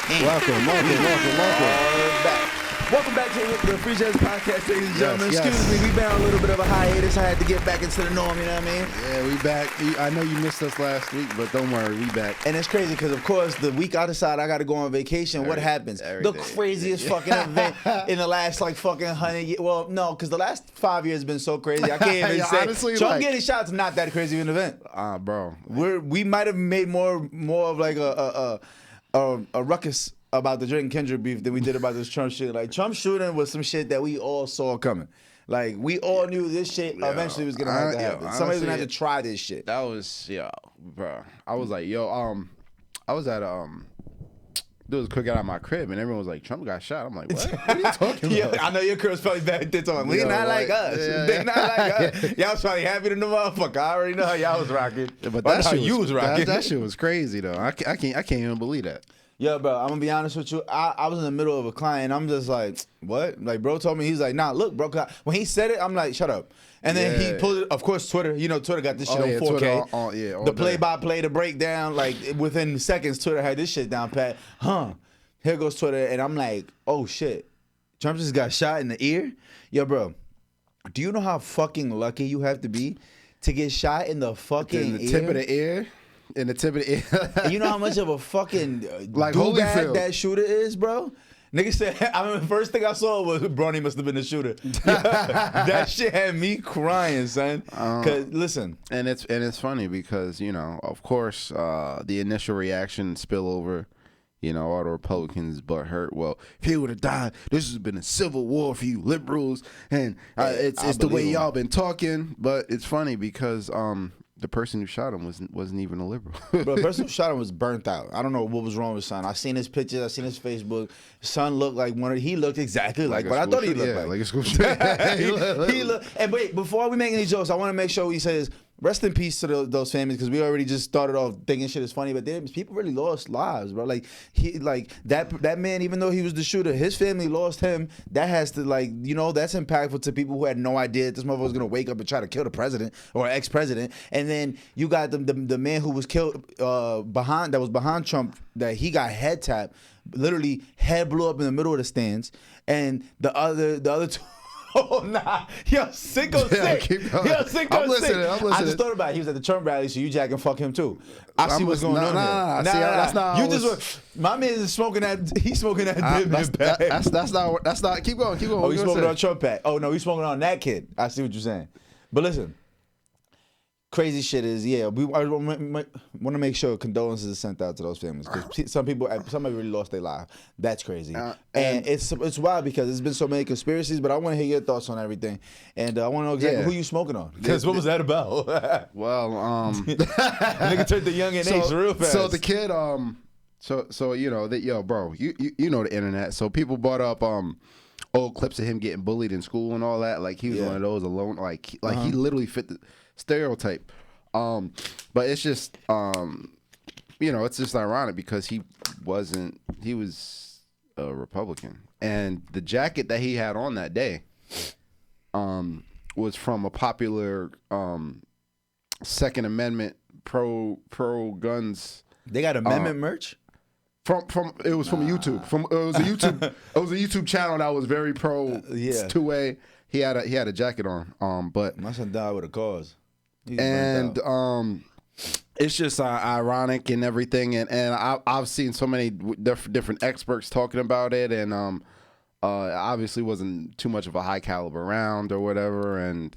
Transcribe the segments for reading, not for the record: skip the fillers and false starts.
Welcome back to the Free Jazz Podcast, ladies and gentlemen. Excuse me, we've been on a little bit of a hiatus. I had to get back into the norm, you know what I mean? Yeah, we back. I know you missed us last week, but don't worry, we back. And it's crazy because, of course, the week I decide I got to go on vacation, what happens? The craziest fucking event in the last, like, fucking 100 years. Well, no, because the last 5 years have been so crazy. I can't even say. Honestly, Trump getting shot's not that crazy of an event. Bro. We might have made more of, like, a ruckus about the Drake and Kendrick beef than we did about this Trump shit. Like, Trump shooting was some shit that we all saw coming. Like, we all knew this shit eventually was gonna have to happen. Somebody's gonna have to try this shit. That was, bro. I was like, I was at there was a cookout at my crib, and everyone was like, Trump got shot. I'm like, what? What are you talking about? Yeah, I know your crib's probably back there talking, we not like us. Yeah. They not like us. Y'all was probably happy to the motherfucker. I already know how y'all was rocking. But that shit you was rocking. That shit was crazy, though. I can't even believe that. Yeah, bro, I'm gonna be honest with you. I was in the middle of a client. I'm just like, what? Like, bro told me, he's like, nah, look, bro. When he said it, I'm like, shut up. And then he pulled it, of course, Twitter. You know, Twitter got this shit on 4K. All the play-by-play, the breakdown, like, within seconds, Twitter had this shit down pat. Here goes Twitter, and I'm like, oh, shit. Trump just got shot in the ear? Yo, bro, do you know how fucking lucky you have to be to get shot in the fucking ear? Tip of the ear? In the tip of the ear. And you know how much of a fucking like do-bag that shooter is, bro? Nigga said, I mean, the first thing I saw was Bronny must have been the shooter. That shit had me crying, son. Cause listen, and it's funny because, you know, of course, the initial reaction spillover, you know, all the Republicans butt hurt. Well, if he would have died, this has been a civil war for you liberals, and it's the way y'all been talking. But it's funny because the person who shot him wasn't even a liberal. Bro, the person who shot him was burnt out. I don't know what was wrong with son. I seen his pictures. I seen his Facebook. Son looked like he looked exactly like what I thought he looked like a school shooter. he looked. And wait, before we make any jokes, I want to make sure he says rest in peace to those families, because we already just started off thinking shit is funny, but people really lost lives, bro. Like that man, even though he was the shooter, his family lost him. That has to, like, you know, that's impactful to people who had no idea this motherfucker was gonna wake up and try to kill the president or ex-president. And then you got the man who was killed behind Trump, that he got head tapped, literally head blew up in the middle of the stands, and the other two. Oh, nah. Yo, Cinco sick. Keep going. Yo, Cinco I'm listening. I just thought about it. He was at the Trump rally, so you jack and fuck him too. I see what's going on. Nah. That's not. You just my man is smoking that. He's smoking that. That's not. Keep going. Oh, he's smoking on Trump pack. Oh no, he's smoking on that kid. I see what you're saying. But listen, crazy shit is, I want to make sure condolences are sent out to those families, because somebody really lost their life. That's crazy, and it's wild because there's been so many conspiracies. But I want to hear your thoughts on everything, and I want to know exactly who you smoking on. Because what was that about? Well, nigga turned the young and age real fast. So the kid, so you know that, bro, you know the internet. So people brought up old clips of him getting bullied in school and all that. Like he was one of those alone. Like he literally fit the stereotype. But it's just you know, it's just ironic because he was a Republican, and the jacket that he had on that day was from a popular Second Amendment pro guns. They got amendment merch? It was from YouTube. It was a YouTube channel that was very pro 2A. He had a jacket on. But my son died with a cause. And it's just ironic and everything, and I've seen so many different experts talking about it, and obviously wasn't too much of a high caliber round or whatever, and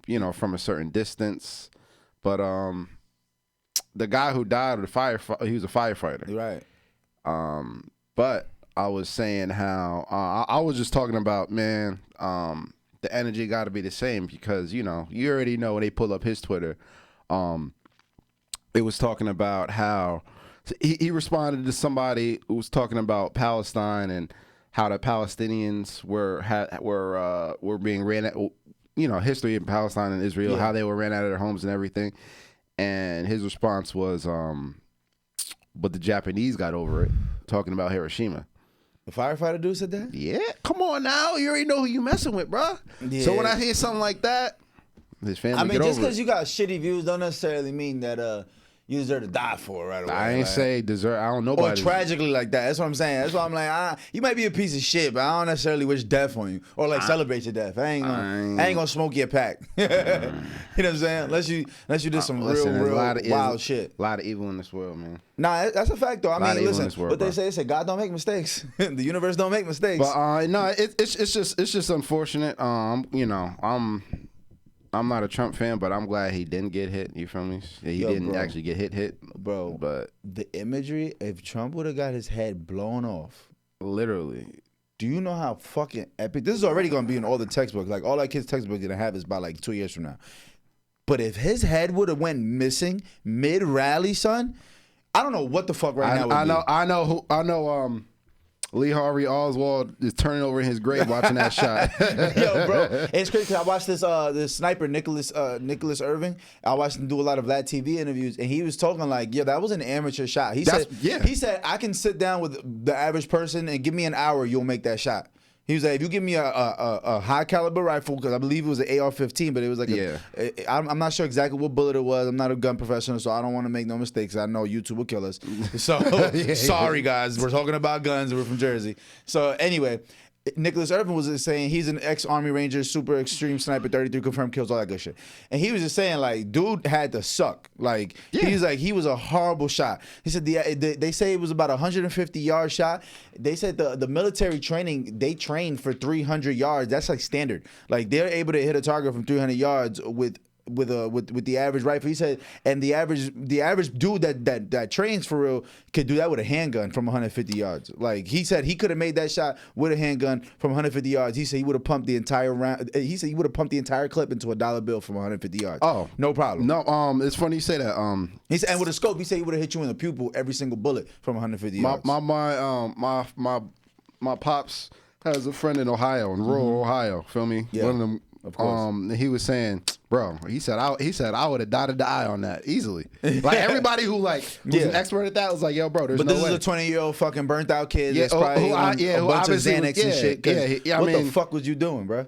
you know, from a certain distance, but the guy who died, he was a firefighter, right? But I was saying how I was just talking about, man, the energy got to be the same, because, you know, you already know when they pull up his Twitter, it was talking about how he responded to somebody who was talking about Palestine and how the Palestinians were being ran at, you know, history in Palestine and Israel, how they were ran out of their homes and everything. And his response was, but the Japanese got over it, talking about Hiroshima. The firefighter dude said that? Yeah, come on now. You already know who you messing with, bro. Yeah. So when I hear something like that, his family, I mean, just because you got shitty views don't necessarily mean that you deserve to die for it right away. I ain't say deserve. I don't know Or about tragically like that. That's what I'm saying. That's why I'm like, you might be a piece of shit, but I don't necessarily wish death on you or like celebrate your death. I ain't gonna smoke your pack. You know what I'm saying? Unless you did some real wild shit. A lot of evil in this world, man. Nah, that's a fact though. I mean, listen, what they say God don't make mistakes. The universe don't make mistakes. But no, it's just unfortunate. You know, I'm not a Trump fan, but I'm glad he didn't get hit. You feel me? He didn't actually get hit, bro. But the imagery, if Trump would have got his head blown off, literally. Do you know how fucking epic? This is already gonna be in all the textbooks. Like all that kids' textbooks gonna have is by like 2 years from now. But if his head would have went missing mid rally, son, I don't know what the fuck now. I know. Lee Harvey Oswald is turning over in his grave watching that shot. Yo, bro, it's crazy because I watched this sniper Nicholas Irving. I watched him do a lot of Vlad TV interviews, and he was talking like, yeah, that was an amateur shot. He said I can sit down with the average person and give me an hour, you'll make that shot. He was like, if you give me a high caliber rifle, because I believe it was an AR-15, but it was like I'm not sure exactly what bullet it was. I'm not a gun professional, so I don't want to make no mistakes. I know YouTube will kill us. So sorry, guys. We're talking about guns, and we're from Jersey. So anyway, Nicholas Irvin was just saying he's an ex-Army Ranger, super extreme sniper, 33 confirmed kills, all that good shit. And he was just saying, like, dude had to suck. Like, he's like, he was a horrible shot. He said they say it was about a 150-yard shot. They said the military training, they train for 300 yards. That's like standard. Like, they're able to hit a target from 300 yards with the average rifle. He said, and the average dude that trains for real could do that with a handgun from 150 yards. Like he said, he could have made that shot with a handgun from 150 yards. He said he would have pumped the entire round. He said he would have pumped the entire clip into a dollar bill from 150 yards. Oh, no problem. No, it's funny you say that. He said, and with a scope, he said he would have hit you in the pupil every single bullet from 150 yards. My pops has a friend in Ohio, in rural Ohio. Feel me? Yeah. One of them. Of course. He was saying, bro, he said I would have dotted the I on that easily. Like everybody who was an expert at that was like, yo, bro, there's no way. But this is a 20-year-old fucking burnt out kid that's probably on a bunch of Xanax and shit. What the fuck was you doing, bro?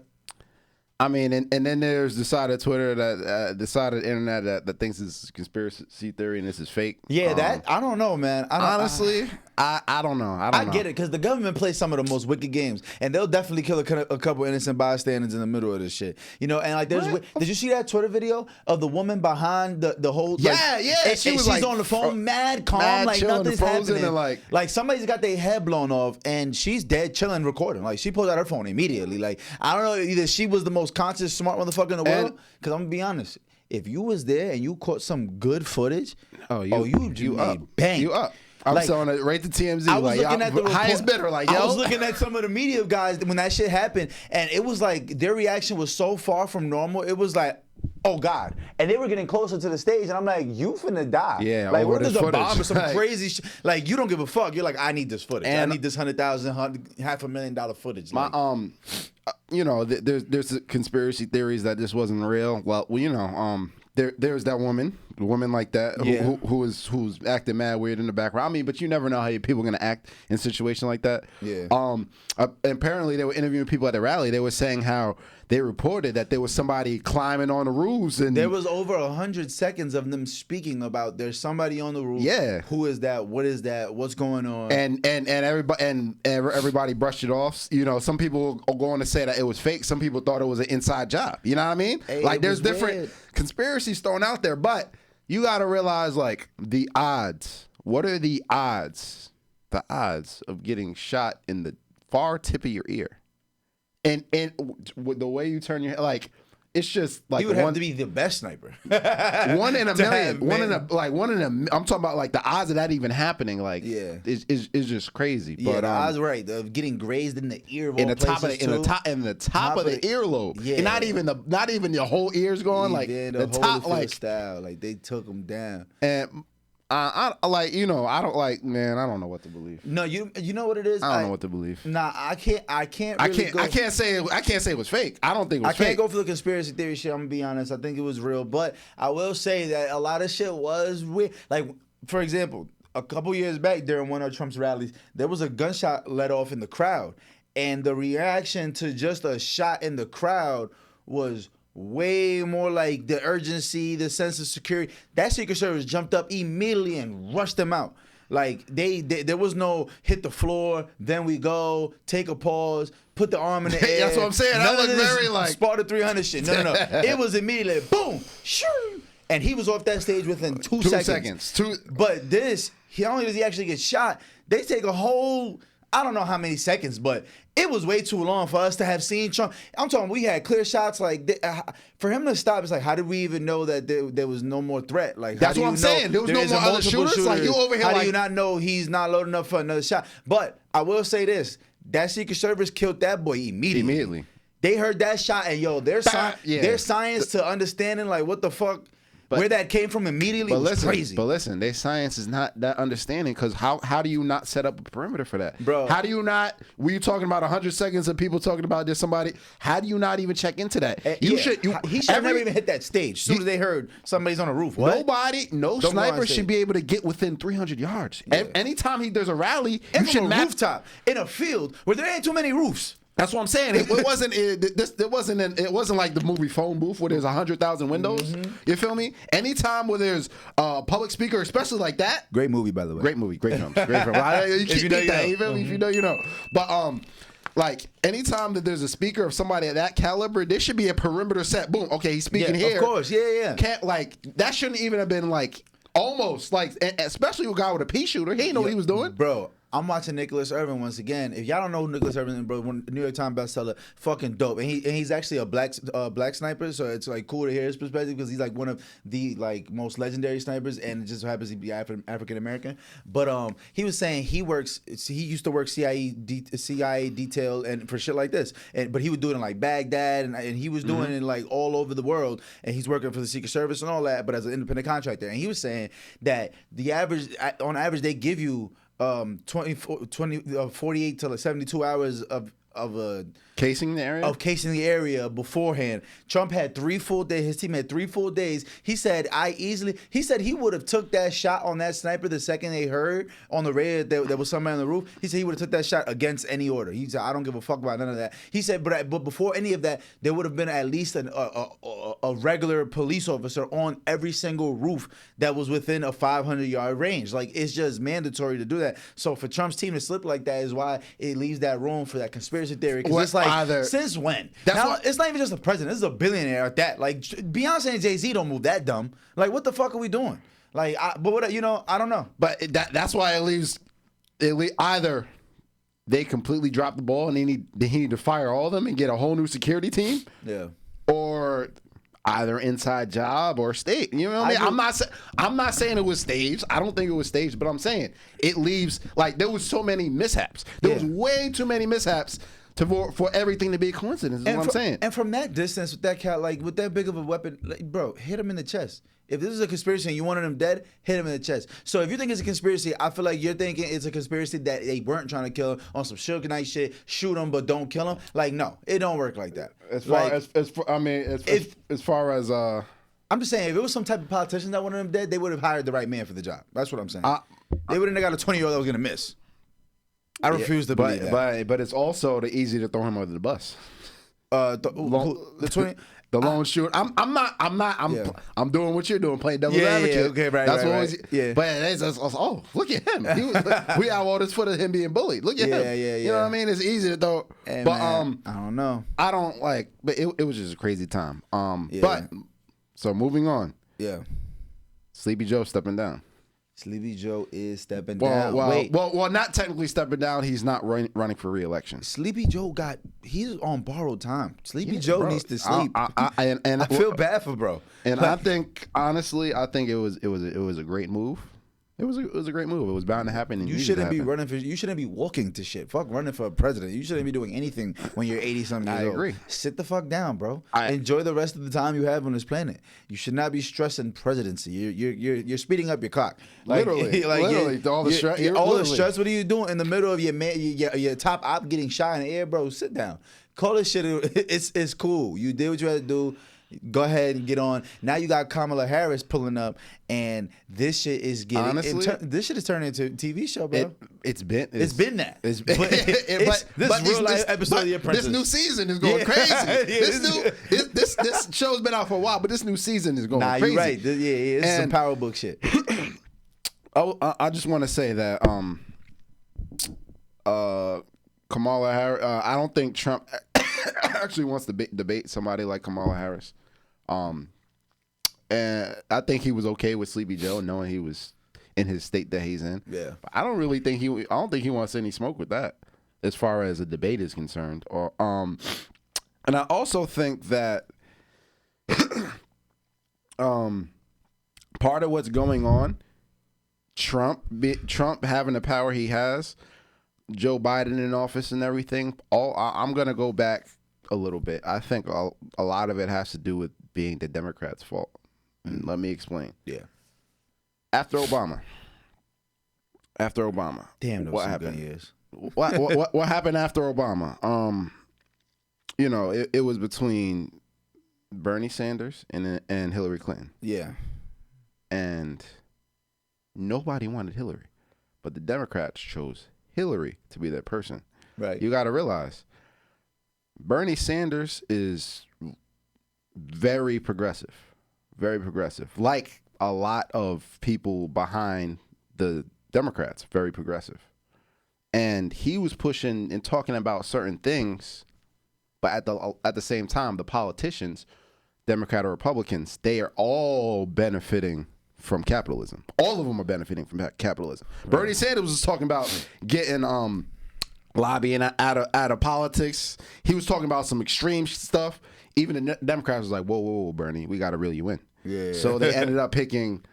I mean, and then there's the side of Twitter the side of the internet that thinks this is conspiracy theory and this is fake. Yeah, that I don't know, man. Honestly, I don't know. I get it because the government plays some of the most wicked games, and they'll definitely kill a couple innocent bystanders in the middle of this shit. You know, and like did you see that Twitter video of the woman behind the whole? Yeah. And she's like, on the phone, mad calm, like nothing's happening. And like somebody's got their head blown off, and she's dead, chilling, recording. Like she pulled out her phone immediately. Like I don't know, either she was the most conscious, smart motherfucker in the world. Because I'm gonna be honest, if you was there and you caught some good footage, you up, bang, you up. I'm selling it right to TMZ. I was looking at the highest bidder. Like, yo. I was looking at some of the media guys when that shit happened, and it was like their reaction was so far from normal. It was like, oh God, and they were getting closer to the stage, and I'm like, you finna die. Yeah, like what is a bomb or some right. crazy shit? Like you don't give a fuck. You're like, I need this footage. And I need this $100,000 footage. My you know, there's conspiracy theories that this wasn't real. Well, you know, there's that woman like that who's acting mad weird in the background. I mean, but you never know how people are gonna act in a situation like that. Yeah. Apparently they were interviewing people at the rally. They were saying how they reported that there was somebody climbing on the roofs, and there was over 100 seconds of them speaking about there's somebody on the roof. Yeah. Who is that? What is that? What's going on? And everybody brushed it off. You know, some people are going to say that it was fake. Some people thought it was an inside job. You know what I mean? Hey, like there's different weird conspiracies thrown out there, but you got to realize like the odds. What are the odds? The odds of getting shot in the far tip of your ear. And with the way you turn your head, like it's just like you would have to be the best sniper. 1 in a million. One in a. I'm talking about like the odds of that even happening. Like is just crazy. Yeah, but the odds right of getting grazed in the ear of in all the top of the, in the top of the earlobe. Yeah, and not even your whole ear's going like the top like style. Like they took them down. And I like, you know, I don't like, man, I don't know what to believe. No, you know what it is? I don't know what to believe. Nah, I can't say it was fake. I don't think it was fake. I can't go for the conspiracy theory shit. I'm gonna be honest. I think it was real, but I will say that a lot of shit was weird. Like, for example, a couple years back during one of Trump's rallies, there was a gunshot let off in the crowd, and the reaction to just a shot in the crowd was way more like the urgency, the sense of security. That Secret Service jumped up immediately and rushed them out. Like they there was no hit the floor, then we go, take a pause, put the arm in the air. That's what I'm saying. That looked very like Sparta 300 shit. No. It was immediately boom, shoo, and he was off that stage within 2 seconds. But this, not only does he actually get shot, they take a whole, I don't know how many seconds, but it was way too long for us to have seen Trump. I'm talking, we had clear shots. Like for him to stop, it's like, how did we even know that there was no more threat? Like, that's what I'm saying. There was no more other shooters. Like you over here, how like, do you not know he's not loading up for another shot? But I will say this: that Secret Service killed that boy immediately. They heard that shot, and yo, their science to understanding like what the fuck. Where that came from immediately was crazy. But listen, their science is not that understanding, because how do you not set up a perimeter for that? Bro. How do you not, were you talking about 100 seconds of people talking about there's somebody, how do you not even check into that? He should never even hit that stage. As soon as they heard somebody's on the roof. What? No sniper should be able to get within 300 yards. Yeah. Anytime there's a rally, you should map rooftop in a field where there ain't too many roofs. That's what I'm saying. It wasn't like the movie Phone Booth where there's 100,000 windows. Mm-hmm. You feel me? Anytime where there's a public speaker, especially like that. Great movie, by the way. Great movie. Great film. Great film. You keep that. You feel me? If you know, you know. But like anytime that there's a speaker of somebody of that caliber, there should be a perimeter set. Boom. Okay, he's speaking here. Of course. Yeah. Can't like that shouldn't even have been like almost like, especially a guy with a pea shooter. He didn't know what he was doing, bro. I'm watching Nicholas Irvin once again. If y'all don't know who Nicholas Irvin is, bro, New York Times bestseller, fucking dope. And he's actually a black sniper, so it's like cool to hear his perspective because he's like one of the like most legendary snipers, and it just so happens to be African American. But he was saying he used to work CIA detail and for shit like this, but he would do it in like Baghdad, and he was doing it like all over the world, and he's working for the Secret Service and all that, but as an independent contractor. And he was saying that on average they give you 48 to like 72 hours of casing the area beforehand. Trump had 3 full days. His team had 3 full days. He said he would have took that shot on that sniper the second they heard on the radio that there was somebody on the roof. He said he would have took that shot against any order. He said, I don't give a fuck about none of that. He said, but before any of that, there would have been at least a regular police officer on every single roof that was within a 500-yard range. Like, it's just mandatory to do that. So for Trump's team to slip like that is why it leaves that room for that conspiracy theory. Because it's like, since when? It's not even just a president. This is a billionaire at that. Like, Beyonce and Jay-Z don't move that dumb. Like, what the fuck are we doing? Like, I don't know. But that's why it leaves either they completely drop the ball and they need to fire all of them and get a whole new security team. Yeah. Or either inside job or state. You know what I mean? I'm not saying it was staged. I don't think it was staged, but I'm saying it leaves, like, there was so many mishaps. There was way too many mishaps for everything to be a coincidence, is what I'm saying. And from that distance, with that cat, like, with that big of a weapon, like, bro, hit him in the chest. If this is a conspiracy and you wanted him dead, hit him in the chest. So if you think it's a conspiracy, I feel like you're thinking it's a conspiracy that they weren't trying to kill him on some Suge Knight shit, shoot him but don't kill him. Like, no, it don't work like that. As far as I'm just saying, if it was some type of politician that wanted him dead, they would have hired the right man for the job. That's what I'm saying. They wouldn't have got a 20-year-old that was gonna miss. I refuse to believe that. But it's also easy to throw him under the bus. The 20. The lone shooter. I'm doing what you're doing, playing devil's advocate. Yeah, okay, right. That's right, what right. But look at him. We have all this footage of him being bullied. Look at him. Yeah. You know what I mean? It's easy to throw. Hey, but man, I don't know. I don't like. But it was just a crazy time. But so moving on. Yeah. Sleepy Joe stepping down. Sleepy Joe is stepping down. Well, not technically stepping down. He's not running for re-election. Sleepy Joe he's on borrowed time. Sleepy Joe needs to sleep. I feel bad for bro. And I think, honestly, it was a great move. It was a great move. It was bound to happen. And you shouldn't be running for. You shouldn't be walking to shit. Fuck running for president. You shouldn't be doing anything when you're 80-something years old. I agree. Sit the fuck down, bro. Enjoy the rest of the time you have on this planet. You should not be stressing presidency. You're speeding up your clock. Like, literally, all the stress. All the stress. What are you doing in the middle of your top op getting shot in the air, bro? Sit down. Call this shit. It's cool. You did what you had to do. Go ahead and get on. Now you got Kamala Harris pulling up, and this shit is getting. Honestly, this shit is turning into a TV show, bro. It's been that. This real life episode of The Apprentice. This new season is going crazy. This show's been out for a while, but this new season is going crazy. You're right. This is some power book shit. I just want to say that Kamala Harris. I don't think Trump actually wants to debate somebody like Kamala Harris. And I think he was okay with Sleepy Joe, knowing he was in his state that he's in. Yeah, but I don't think he wants any smoke with that, as far as a debate is concerned. Or and I also think that part of what's going on, Trump having the power he has, Joe Biden in office and everything. I'm gonna go back a little bit. I think a lot of it has to do with being the Democrats' fault. And let me explain. Yeah. After Obama. Damn, what happened? What happened after Obama? It was between Bernie Sanders and Hillary Clinton. Yeah. And nobody wanted Hillary, but the Democrats chose Hillary to be that person. Right. You got to realize Bernie Sanders is very progressive. Very progressive. Like a lot of people behind the Democrats, very progressive. And he was pushing and talking about certain things, but at the same time, the politicians, Democrat or Republicans, they are all benefiting from capitalism. All of them are benefiting from capitalism. Right. Bernie Sanders was talking about getting lobbying out of politics. He was talking about some extreme stuff. Even the Democrats was like, whoa, Bernie, we got to reel you in. Yeah. So they ended up picking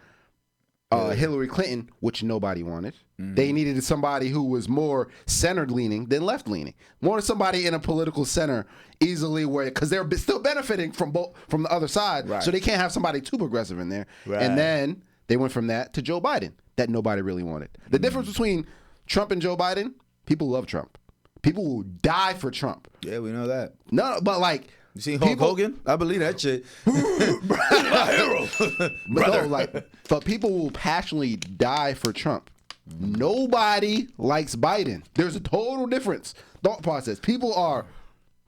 Hillary Clinton, which nobody wanted. Mm-hmm. They needed somebody who was more center-leaning than left-leaning. Wanted somebody in a political center easily, because they're still benefiting from the other side. Right. So they can't have somebody too progressive in there. Right. And then they went from that to Joe Biden, that nobody really wanted. The difference between Trump and Joe Biden, people love Trump. People will die for Trump. Yeah, we know that. No, but like, you seen Hulk Hogan? I believe that shit. My hero. But people will passionately die for Trump. Nobody likes Biden. There's a total difference. Thought process. People are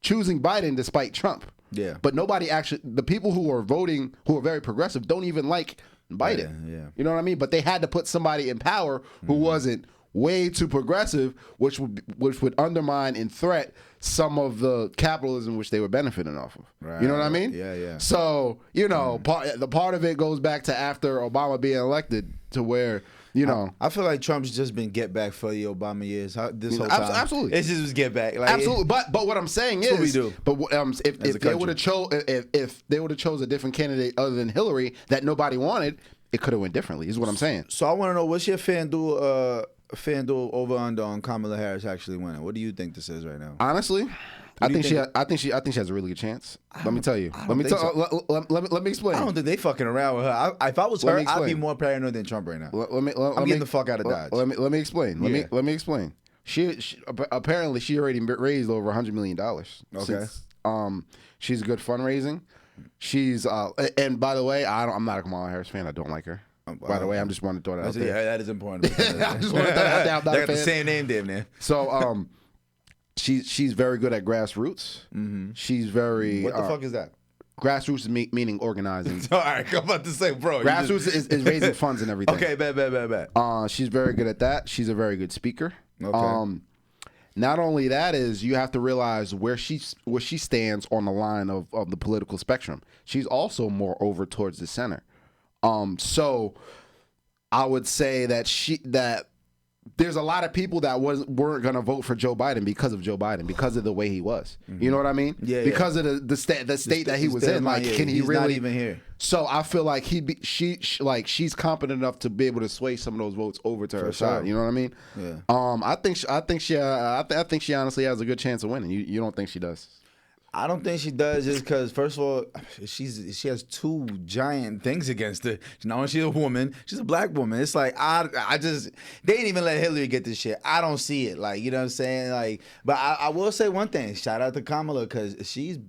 choosing Biden despite Trump. Yeah. But nobody actually, the people who are voting, who are very progressive, don't even like Biden. Yeah. You know what I mean? But they had to put somebody in power who wasn't way too progressive, which would undermine and threat some of the capitalism which they were benefiting off of. Right. You know what I mean? Yeah. So, part of it goes back to after Obama being elected, to where, I feel like Trump's just been get back for the Obama years. This whole time. Absolutely. It's just get back. Like, absolutely. But what I'm saying is, what we do. But if they would have chose a different candidate other than Hillary that nobody wanted, it could have went differently, is what I'm saying. So I want to know, what's your FanDuel over under on Kamala Harris actually winning? What do you think this is right now? Honestly, I think she has a really good chance. Let me tell you. Let me explain. I don't think they fucking around with her. If I was her, I'd be more paranoid than Trump right now. I'm getting the fuck out of Dodge. Let me explain. Let me explain. She apparently she already raised over $100 million. Okay. She's good fundraising. She's and by the way, I'm not a Kamala Harris fan. I don't like her. By the way, I'm just wanting to throw that out there. Yeah, that is important. I just want to throw that out there. They got the same name, damn near. So, she's very good at grassroots. Mm-hmm. She's very. What the fuck is that? Grassroots meaning organizing. All right, I'm about to say, bro. Grassroots is raising funds and everything. Okay, bet. She's very good at that. She's a very good speaker. Okay. Not only that, is you have to realize where she stands on the line of the political spectrum. She's also more over towards the center. So I would say that there's a lot of people that weren't going to vote for Joe Biden because of Joe Biden, because of the way he was. Mm-hmm. You know what I mean? Yeah. Because of the state that he was in. Like, can he really? Not even here. So I feel like she's competent enough to be able to sway some of those votes over to her side. You know what I mean? Yeah. I think she honestly has a good chance of winning. You don't think she does? I don't think she does just because, first of all, she has two giant things against her. Not only she's a woman, she's a black woman. It's like, I just, they didn't even let Hillary get this shit. I don't see it. Like, you know what I'm saying? Like, but I will say one thing. Shout out to Kamala because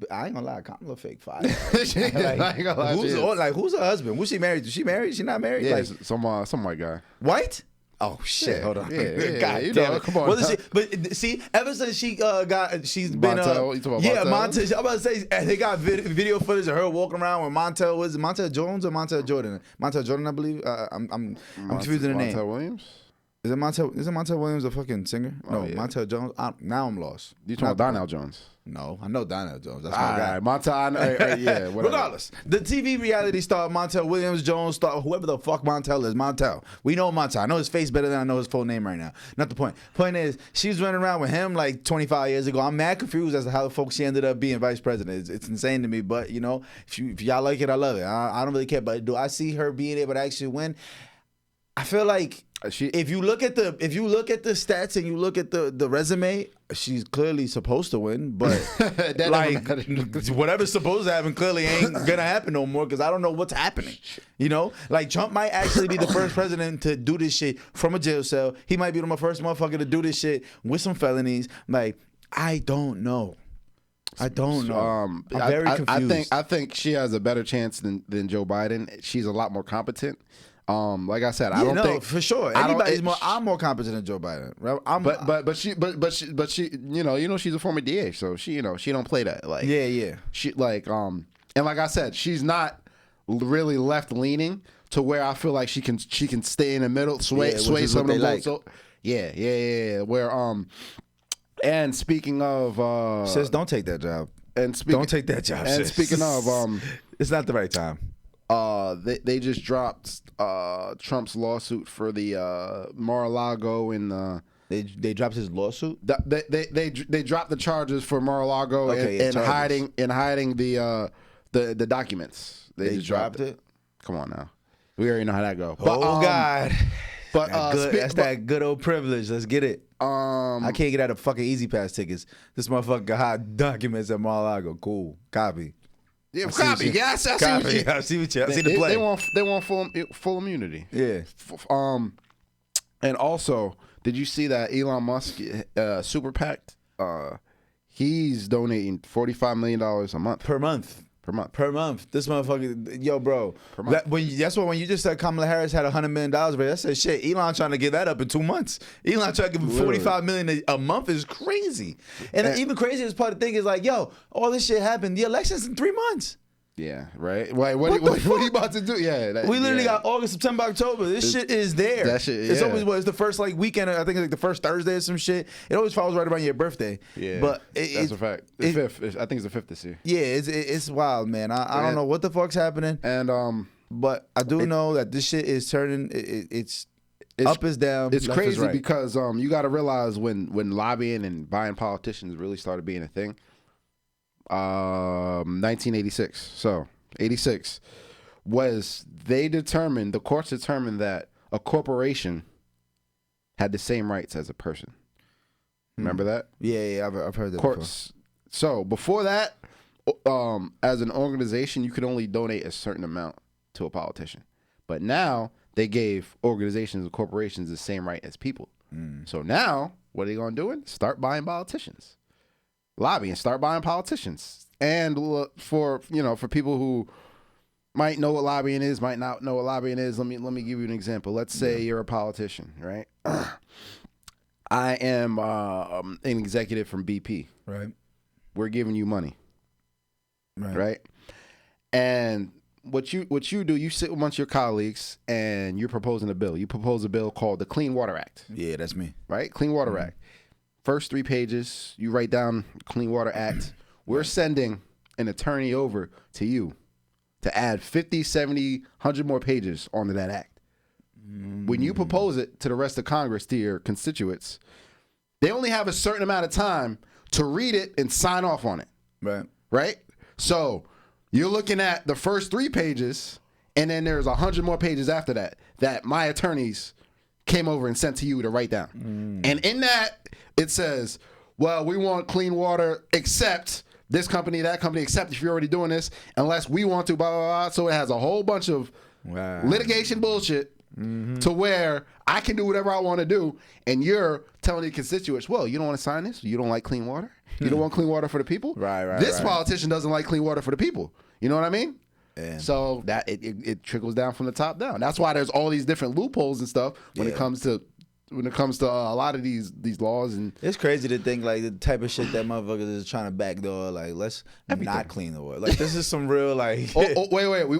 I ain't gonna lie, Kamala fake fire. Who's her husband? Who's she married to? She married? She not married? Yeah, like, some white guy. White? Oh shit! Hold on. Yeah, God you damn know, it. come on. Well, but see, ever since she's been Montel, you talking about Montel. Montel? I'm about to say they got video footage of her walking around with Montel. Was it Montel Jones or Montel Jordan? Montel Jordan, I believe. I'm confusing the name. Montel Williams. Is it Montel Williams a fucking singer? No, yeah. Montel Jones. Now I'm lost. You talking about Donnell Jones? No, I know Donnell Jones. That's my All guy. right, Montel. Yeah, whatever. Regardless, the TV reality star Montel Williams Jones, star whoever the fuck Montel is, Montel. We know Montel. I know his face better than I know his full name right now. Not the point. Point is, she was running around with him like 25 years ago. I'm mad confused as to how the fuck she ended up being vice president. It's insane to me. But you know, if y'all like it, I love it. I don't really care. But do I see her being able to actually win? I feel like if you look at the stats and you look at the resume, she's clearly supposed to win, but like whatever's supposed to happen clearly ain't gonna happen no more because I don't know what's happening. You know, like Trump might actually be the first president to do this shit from a jail cell. He might be the first motherfucker to do this shit with some felonies. Like I don't know. I don't know. I'm very confused. I think she has a better chance than Joe Biden. She's a lot more competent. Like I said, I don't think for sure. I'm more competent than Joe Biden. Right? But she, you know, she's a former DA, so she don't play that. Like, yeah. She and like I said, she's not really left leaning to where I feel like she can stay in the middle, sway some of the votes. So, yeah. Where and speaking of, sis, don't take that job. Don't take that job. And sis. speaking of, it's not the right time. They just dropped Trump's lawsuit for the Mar-a-Lago and they dropped his lawsuit. They dropped the charges for Mar-a-Lago and hiding the documents. They just dropped it. Come on now, we already know how that go. But, God. But that good old privilege. Let's get it. I can't get out of fucking Easy Pass tickets. This motherfucker hide documents at Mar-a-Lago. Cool. Copy. Yeah, copy. Yeah, I see what you. I see the play. They want full immunity. Yeah. And also, did you see that Elon Musk super PAC? He's donating $45 million a month per month. This motherfucker, yo, bro. That's why when you just said Kamala Harris had $100 million, bro, I said shit. Elon trying to get that up in 2 months. Elon trying to give him $45 million a month is crazy. And even craziest part of the thing is like, yo, all this shit happened. The election's in 3 months. Yeah, right. Wait, what are you about to do? Yeah, we literally got August, September, October. This shit is there. That shit. Yeah. It's always it's the first like weekend. I think it's like the first Thursday or some shit. It always falls right around your birthday. Yeah, but that's a fact. The fifth. I think it's the 5th this year. Yeah, it's wild, man. I don't know what the fuck's happening. And but I do know that this shit is turning. It's up is down. It's left crazy is right. because you got to realize when lobbying and buying politicians really started being a thing. 1986. So 86 was the courts determined that a corporation had the same rights as a person. Remember that? Yeah, I've heard that courts. Before. So before that, as an organization, you could only donate a certain amount to a politician. But now they gave organizations and corporations the same right as people. So now what are they going to do? Start buying politicians. Lobbying, start buying politicians. And for people who might know what lobbying is, might not know what lobbying is, let me give you an example. Let's say you're a politician, right? I am an executive from BP. Right. We're giving you money. Right? And what you do, you sit amongst your colleagues and you're proposing a bill. You propose a bill called the Clean Water Act. Yeah, that's me. Right? Clean Water Act. First 3 pages, you write down Clean Water Act. We're sending an attorney over to you to add 50, 70, 100 more pages onto that act. When you propose it to the rest of Congress, to your constituents, they only have a certain amount of time to read it and sign off on it. Right? So you're looking at the first 3 pages, and then there's 100 more pages after that my attorneys came over and sent to you to write down. And in that, it says, well, we want clean water except this company, that company, except if you're already doing this, unless we want to, blah, blah, blah. So it has a whole bunch of litigation bullshit to where I can do whatever I want to do, and you're telling the constituents, well, you don't want to sign this? You don't like clean water? You don't want clean water for the people? Right. This politician doesn't like clean water for the people. You know what I mean? And so that it trickles down from the top down. That's why there's all these different loopholes and stuff when it comes to a lot of these laws. And it's crazy to think like the type of shit that motherfuckers is trying to backdoor. Like, let's not clean the water. Like, this is some real like. Wait.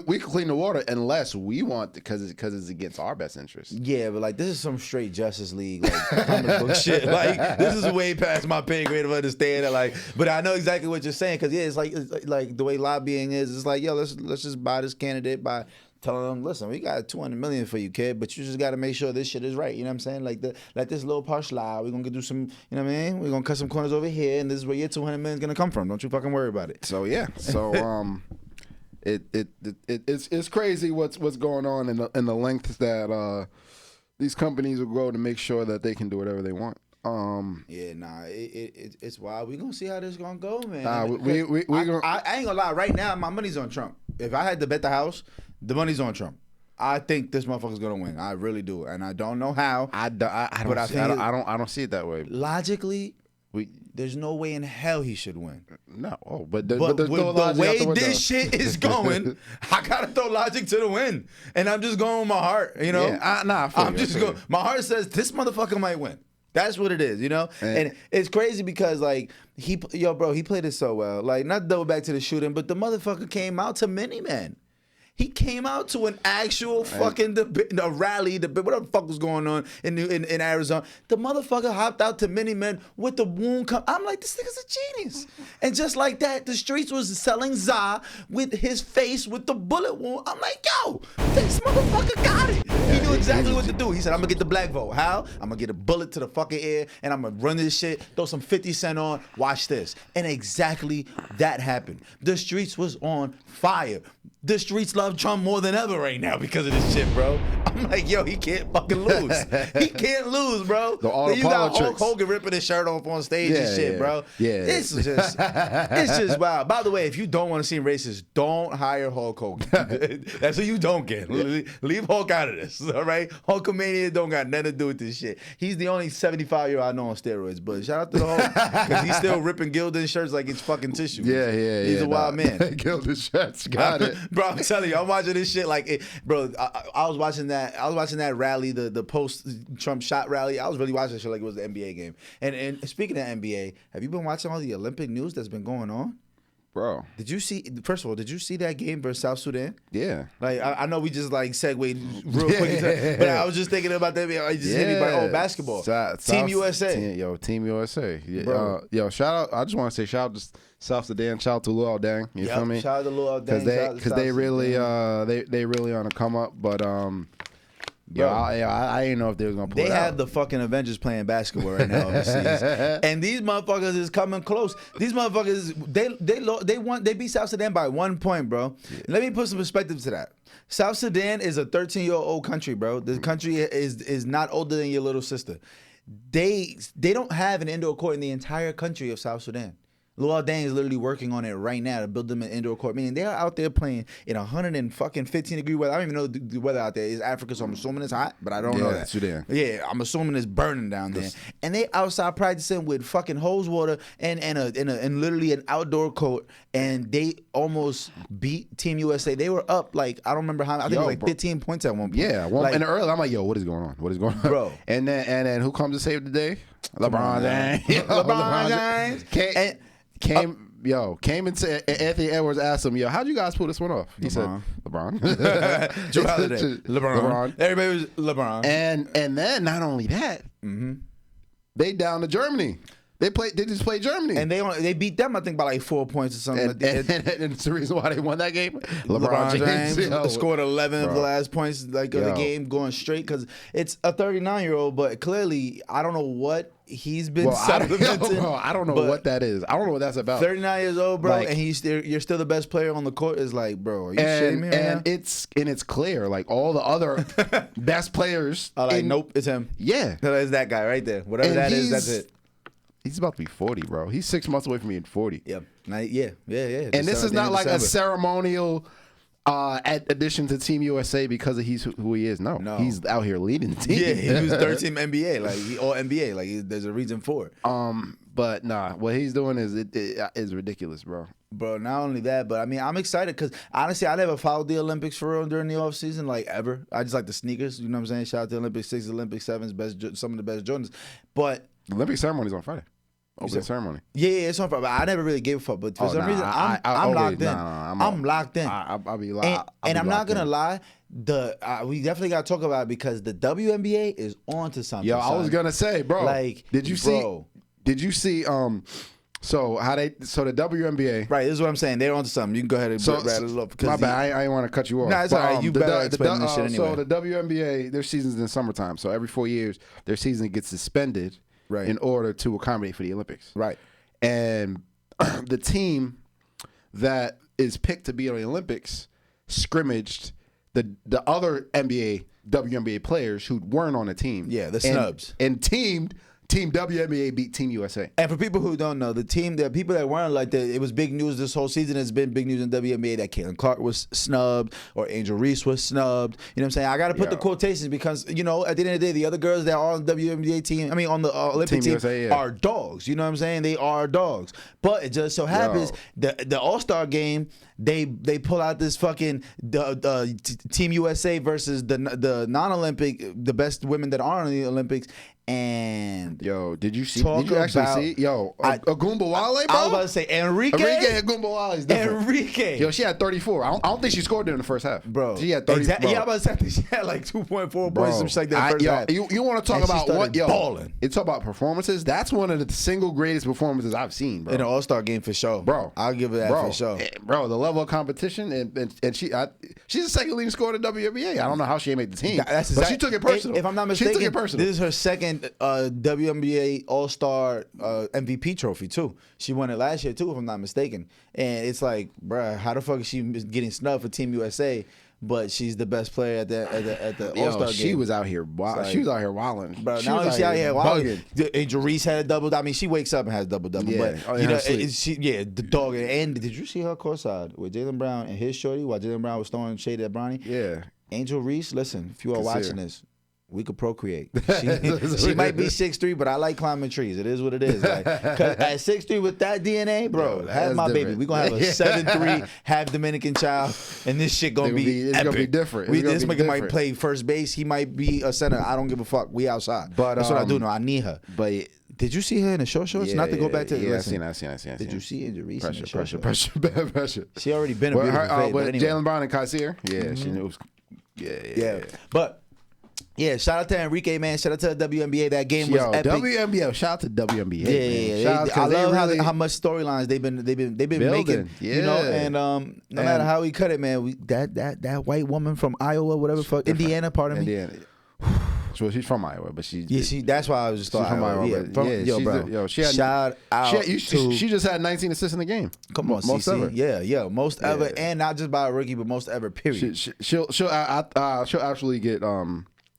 We can clean the water unless we want, because it's against our best interest. Yeah, but like this is some straight Justice League like comic book shit. Like, this is way past my pay grade of understanding. Like, but I know exactly what you're saying, because it's like the way lobbying is. It's like, yo, let's just buy this candidate by telling them, listen, we got $200 million for you, kid, but you just got to make sure this shit is right. You know what I'm saying? Like, let this little part slide. We're going to do some, you know what I mean? We're going to cut some corners over here, and this is where your $200 million is going to come from. Don't you fucking worry about it. So, yeah. So, it's crazy what's going on in the length that these companies will go to make sure that they can do whatever they want. It's wild. We're going to see how this going to go, man. I ain't going to lie. Right now, my money's on Trump. If I had to bet the house, the money's on Trump. I think this motherfucker's gonna win. I really do, and I don't know how. I don't see it that way. Logically, there's no way in hell he should win. No, but the way this shit is going, I gotta throw logic to the win, and I'm just going with my heart. You know, I'm just going. My heart says this motherfucker might win. That's what it is, you know? And it's crazy because, like, he played it so well. Like, not double back to the shooting, but the motherfucker came out to Miniman. He came out to an actual fucking rally, whatever the fuck was going on in Arizona. The motherfucker hopped out to Miniman with the wound. I'm like, this nigga's a genius. And just like that, the streets was selling Za with his face with the bullet wound. I'm like, yo, this motherfucker got it. He knew exactly what to do. He said, I'm gonna get the black vote. How? I'm gonna get a bullet to the fucking ear, and I'm gonna run this shit, throw some 50 Cent on, watch this. And exactly that happened. The streets was on fire. The streets love Trump more than ever right now because of this shit, bro. I'm like, yo, he can't fucking lose. He can't lose, bro. You got Hulk Hogan ripping his shirt off on stage and shit, bro. Yeah. It's just wild. By the way, if you don't want to seem racist, don't hire Hulk Hogan. That's what you don't get. Leave Hulk out of this, all right? Hulkamania don't got nothing to do with this shit. He's the only 75-year-old I know on steroids, but shout out to the Hulk, because he's still ripping Gildan shirts like it's fucking tissue. Yeah. He's a wild man. Gildan shirts, got it. Bro, I'm telling you, I'm watching this shit like, bro. I was watching that rally, the post-Trump shot rally. I was really watching that shit like it was the NBA game. And speaking of NBA, have you been watching all the Olympic news that's been going on? Bro, first of all, did you see that game versus South Sudan? Yeah. Like, I know we just like segued real quick, but I was just thinking about that. I just hit me by basketball. Team USA. Team USA. Yo, shout out. I just want to say shout out to South Sudan. Shout out to Luol Deng. You feel me? Shout out to Luol Deng. Because they really they really on a come up, but Bro, I didn't know if they was gonna pull it out. They have the fucking Avengers playing basketball right now overseas, and these motherfuckers is coming close. These motherfuckers, they beat South Sudan by 1 point, bro. Yeah. Let me put some perspective to that. South Sudan is a 13-year-old country, bro. The country is not older than your little sister. They don't have an indoor court in the entire country of South Sudan. Luol Deng is literally working on it right now to build them an indoor court. Meaning they're out there playing in 115-degree weather. I don't even know the weather out there. It's Africa, so I'm assuming it's hot, but I don't know that. Sudan. Yeah, I'm assuming it's burning down there. And they outside practicing with fucking hose water and literally an outdoor court. And they almost beat Team USA. They were up like, I don't remember how. I think it was like 15 points at one point. Yeah, in the early, I'm like, yo, what is going on? What is going on, bro? And then who comes to save the day? LeBron James. LeBron James. Came and said, Anthony Edwards asked him, yo, how'd you guys pull this one off? He said, LeBron. Joe Holiday. LeBron. Everybody was LeBron. And then not only that, they down to Germany. They just played Germany. And they beat them, I think, by like 4 points or something. And it's the reason why they won that game. LeBron James scored 11 of the last points of the game going straight, because it's a 39-year-old, but clearly, I don't know what he's been supplementing. I don't know what that is. I don't know what that's about. 39 years old, bro, like, and you're still the best player on the court. Is like, bro, are you shitting me right now? It's clear, like all the other best players. Nope, it's him. Yeah, it's that guy right there. Whatever that is, that's it. He's about to be 40, bro. He's 6 months away from being 40. Yeah. Yeah. And this is not like a ceremonial addition to Team USA because he's who he is. No, he's out here leading the team. Yeah, he was third team NBA, like all NBA. Like there's a reason for it. But nah, what he's doing is it is ridiculous, bro. Bro, not only that, but I mean, I'm excited because honestly, I never followed the Olympics for real during the off season, like ever. I just like the sneakers. You know what I'm saying? Shout out to Olympic 6s, Olympic 7s, some of the best Jordans. But the Olympic ceremony's on Friday. Opening ceremony. Yeah, it's on Friday. But I never really gave a fuck. But for some reason, I'm locked in. I'm locked in. I'll be locked. And I'm not gonna lie. We definitely gotta talk about it because the WNBA is on to something. Yo, I was gonna say, bro. Like, did you see? So the WNBA. Right, this is what I'm saying. They're onto something. You can go ahead and rattle it up. My bad. I didn't want to cut you off. Nah, it's all right. You better explain this shit anyway. So the WNBA, their season's in the summertime. So every 4 years, their season gets suspended in order to accommodate for the Olympics. Right. And the team that is picked to be on the Olympics scrimmaged the other WNBA players who weren't on the team. Yeah, the snubs. And Team WNBA beat Team USA. And for people who don't know, the people that weren't like that, it was big news this whole season. It's been big news in WNBA that Caitlin Clark was snubbed or Angel Reese was snubbed. You know what I'm saying? I got to put the quotations because, you know, at the end of the day, the other girls that are on the WNBA team, on the Olympic team USA, are dogs. You know what I'm saying? They are dogs. But it just so happens the All-Star game, they pull out this fucking Team USA versus the non-Olympic, the best women that are on the Olympics. And did you actually see? Agumbawale, bro. I was about to say Enrique Agumbawale is different. Enrique. Yo, she had 34. I don't think she scored in the first half, bro. She had 30. Exactly. Yeah, I was about to say she had like 2.4 points, some shit like that. First half. You want to talk about what? Balling. You talk about performances. That's one of the single greatest performances I've seen, bro. In an All-Star game for sure, bro. I'll give it that for sure, bro. The level of competition and she's the second leading scorer in the WNBA. I don't know how she ain't made the team, but she took it personal. If I'm not mistaken, she took it personal. This is her second WNBA All-Star MVP trophy too. She won it last year too, if I'm not mistaken. And it's like, bruh, how the fuck is she getting snubbed for Team USA? But she's the best player at the All-Star game. She was out here wild. She was out here wilding. Bro, now she out here wilding. Angel Reese had a double. I mean, she wakes up and has double-double. Yeah. But you know, the dog. And did you see her courtside with Jaylen Brown and his shorty while Jaylen Brown was throwing shade at Bronny? Yeah. Angel Reese, listen, if you are watching this, we could procreate. She might be 6'3", but I like climbing trees. It is what it is. Like, 'cause at 6'3" with that DNA, bro, have my baby. We gonna have a 7'3" half Dominican child, and this shit gonna be epic. It's gonna be different. This nigga might play first base. He might be a center. I don't give a fuck. We outside. But that's what I do know. I need her. But did you see her in the short shorts? Not to go back to I seen. Did you see Angel Reese in the short Pressure. She already been a beautiful fade. But anyway. Jaylen Brown and Kaiser. Yeah, she knew. Yeah. But. Yeah, shout out to Enrique, man. Shout out to the WNBA. That game was epic. WNBA. Shout out to WNBA. Yeah. I love how much storylines they've been building, making. Yeah. You know, and no matter how we cut it, man, that white woman from Iowa, whatever, fuck, Indiana, pardon me. So she's from Iowa, but that's why I was just thought from Iowa. She had shout out. She just had 19 assists in the game. Come on, most ever. Yeah, most ever, and not just by a rookie, but most ever. Period. She'll actually get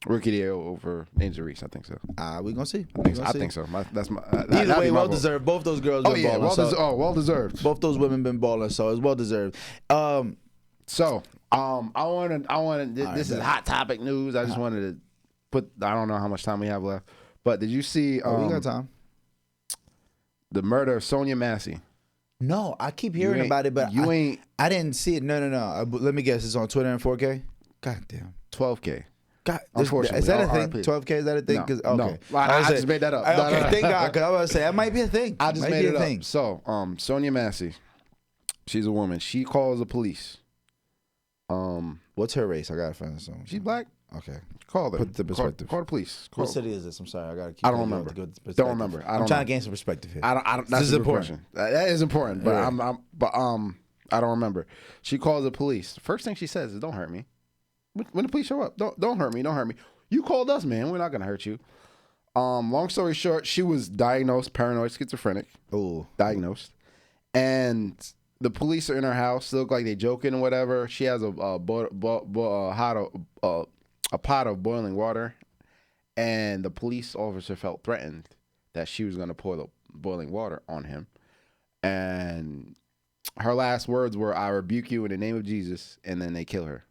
Rookie of the Year over Angel Reese. I think so. We gonna see. I think so. Either way, well deserved. Both those girls been balling. Well deserved. Both those women been balling, so it's well deserved. I wanted. This is hot topic news. I just wanted to put. I don't know how much time we have left, but did you see? We got time. The murder of Sonia Massey. No, I keep hearing about it, but I didn't see it. No. Let me guess. It's on Twitter in 4K. God damn. 12K. God, is that a thing? 12K, is that a thing? No. I just made that up. Okay, thank God, because I was about to say that might be a thing. I just made it up. So, Sonia Massey, she's a woman. She calls the police. What's her race? I gotta find something. She's black. Okay, call them. Put the perspective. Call the police. What city is this? I'm sorry, I gotta keep. I don't remember. Don't remember. I'm trying to gain some perspective here. This is important. That is important, but I don't remember. She calls the police. The first thing she says is, "Don't hurt me." When the police show up, don't hurt me. Don't hurt me. You called us, man. We're not gonna hurt you. Long story short, she was diagnosed paranoid schizophrenic. Oh, diagnosed, and the police are in her house. They look like they joking or whatever. She has a pot of boiling water, and the police officer felt threatened that she was gonna pour the boiling water on him. And her last words were, "I rebuke you in the name of Jesus," and then they kill her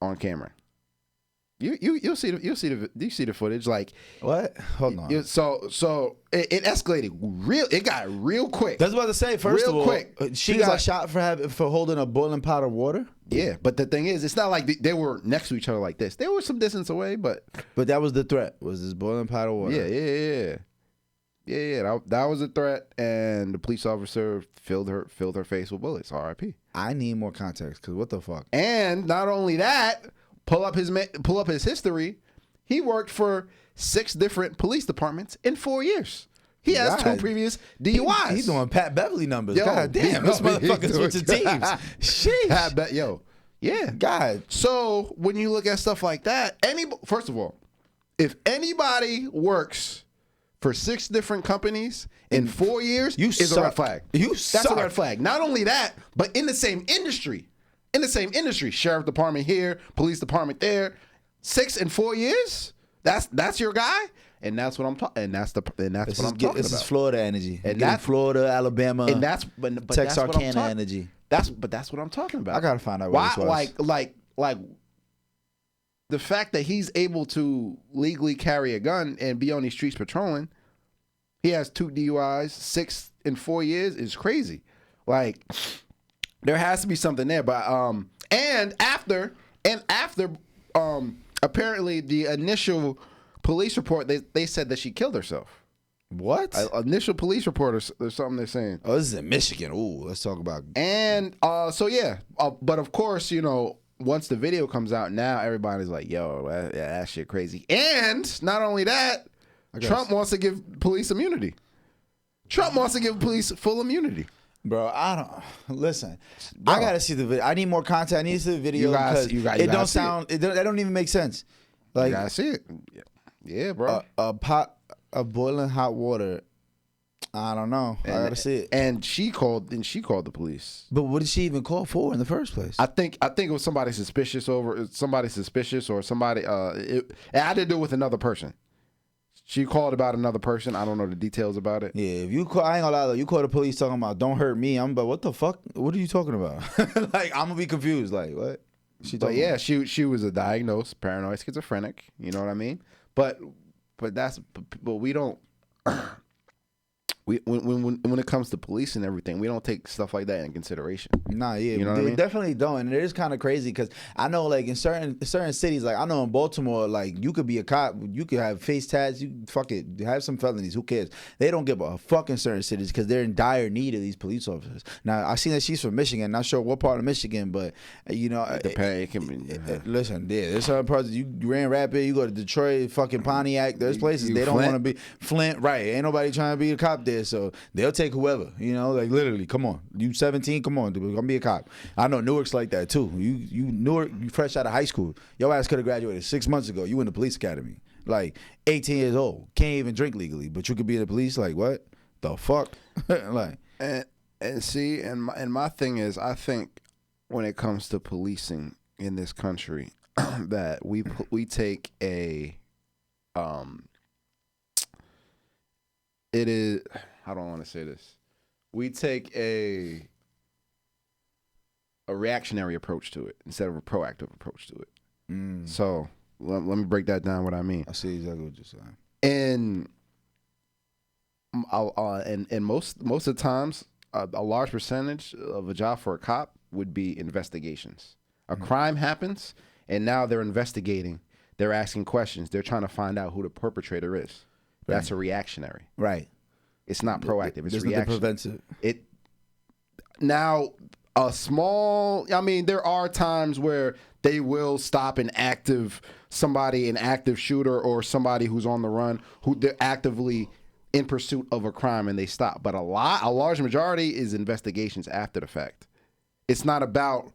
on camera. You'll see the footage. Like, what? Hold on. So it escalated it got real quick. That's what I was about to say. First Real of all, quick. she got shot for holding a boiling pot of water. Yeah, but the thing is, it's not like they were next to each other like this. They were some distance away, but that was the threat. Was this boiling pot of water? Yeah. That was a threat, and the police officer filled her face with bullets. R.I.P. I need more context, because what the fuck? And not only that, pull up his history. He worked for 6 different police departments in 4 years. He has 2 previous DUIs. He's doing Pat Beverly numbers. God damn, this motherfucker's switching teams. Sheesh. Yeah. God. So when you look at stuff like that, first of all, if anybody works for 6 different companies in 4 years, is a red flag. That's a red flag. Not only that, but in the same industry. Sheriff department here, police department there, 6 in 4 years. That's your guy, and that's what I'm talking. What I'm talking about. This is Florida energy, and that's Florida, Alabama, and that's Texarkana energy. That's what I'm talking about. I gotta find out why. Like the fact that he's able to legally carry a gun and be on these streets patrolling. He has 2 DUIs, 6 in 4 years is crazy. Like, there has to be something there. But and after apparently the initial police report, they said that she killed herself. What? Initial police report or something they're saying. Oh, this is in Michigan. Ooh, let's talk about. And so yeah, but of course, you know, once the video comes out, now everybody's like, yo, that shit crazy. And not only that, Trump wants to give police immunity. Trump wants to give police full immunity. Bro, I don't listen. Bro. I gotta see the video. I need more content. I need to see the video because it don't sound. That don't even make sense. Like, you gotta see it. Yeah, bro. A pot of boiling hot water. I don't know. I gotta see it. And she called the police. But what did she even call for in the first place? I think it was somebody suspicious or somebody. It had to do with another person. She called about another person. I don't know the details about it. Yeah, if you call, I ain't gonna lie though. You call the police talking about "don't hurt me." I'm but what the fuck? What are you talking about? Like, I'm gonna be confused. Like, what? She was a diagnosed paranoid schizophrenic. You know what I mean? But we don't. When it comes to police and everything, we don't take stuff like that in consideration. Nah, yeah, you know what I mean? Definitely don't. And it is kind of crazy because I know, like, in certain cities, like I know in Baltimore, like you could be a cop, you could have face tats, you fuck it, have some felonies. Who cares? They don't give a fuck in certain cities because they're in dire need of these police officers. Now I seen that she's from Michigan. Not sure what part of Michigan, but you know, it can be. Listen, there's certain parts. You ran Rapid, you go to Detroit, fucking Pontiac. There's places they don't want to be. Flint, right? Ain't nobody trying to be a cop there. So they'll take whoever, you know, like literally, come on. You 17, come on, dude, I'm gonna be a cop. I know Newark's like that too. You Newark, you fresh out of high school. Your ass could have graduated 6 months ago. You in the police academy. Like 18 years old. Can't even drink legally, but you could be in the police, like what? The fuck? Like and see, and my thing is, I think when it comes to policing in this country, that we take a it is, I don't want to say this. We take a reactionary approach to it instead of a proactive approach to it. So let me break that down. What I mean. I see exactly what you're saying. And most of the times, a large percentage of a job for a cop would be investigations. A crime happens, and now they're investigating. They're asking questions. They're trying to find out who the perpetrator is. That's a reactionary. Right. It's not proactive. It's There's reactionary. Preventive. Now, there are times where they will stop an active shooter or somebody who's on the run, who they're actively in pursuit of a crime and they stop. But a large majority is investigations after the fact. It's not about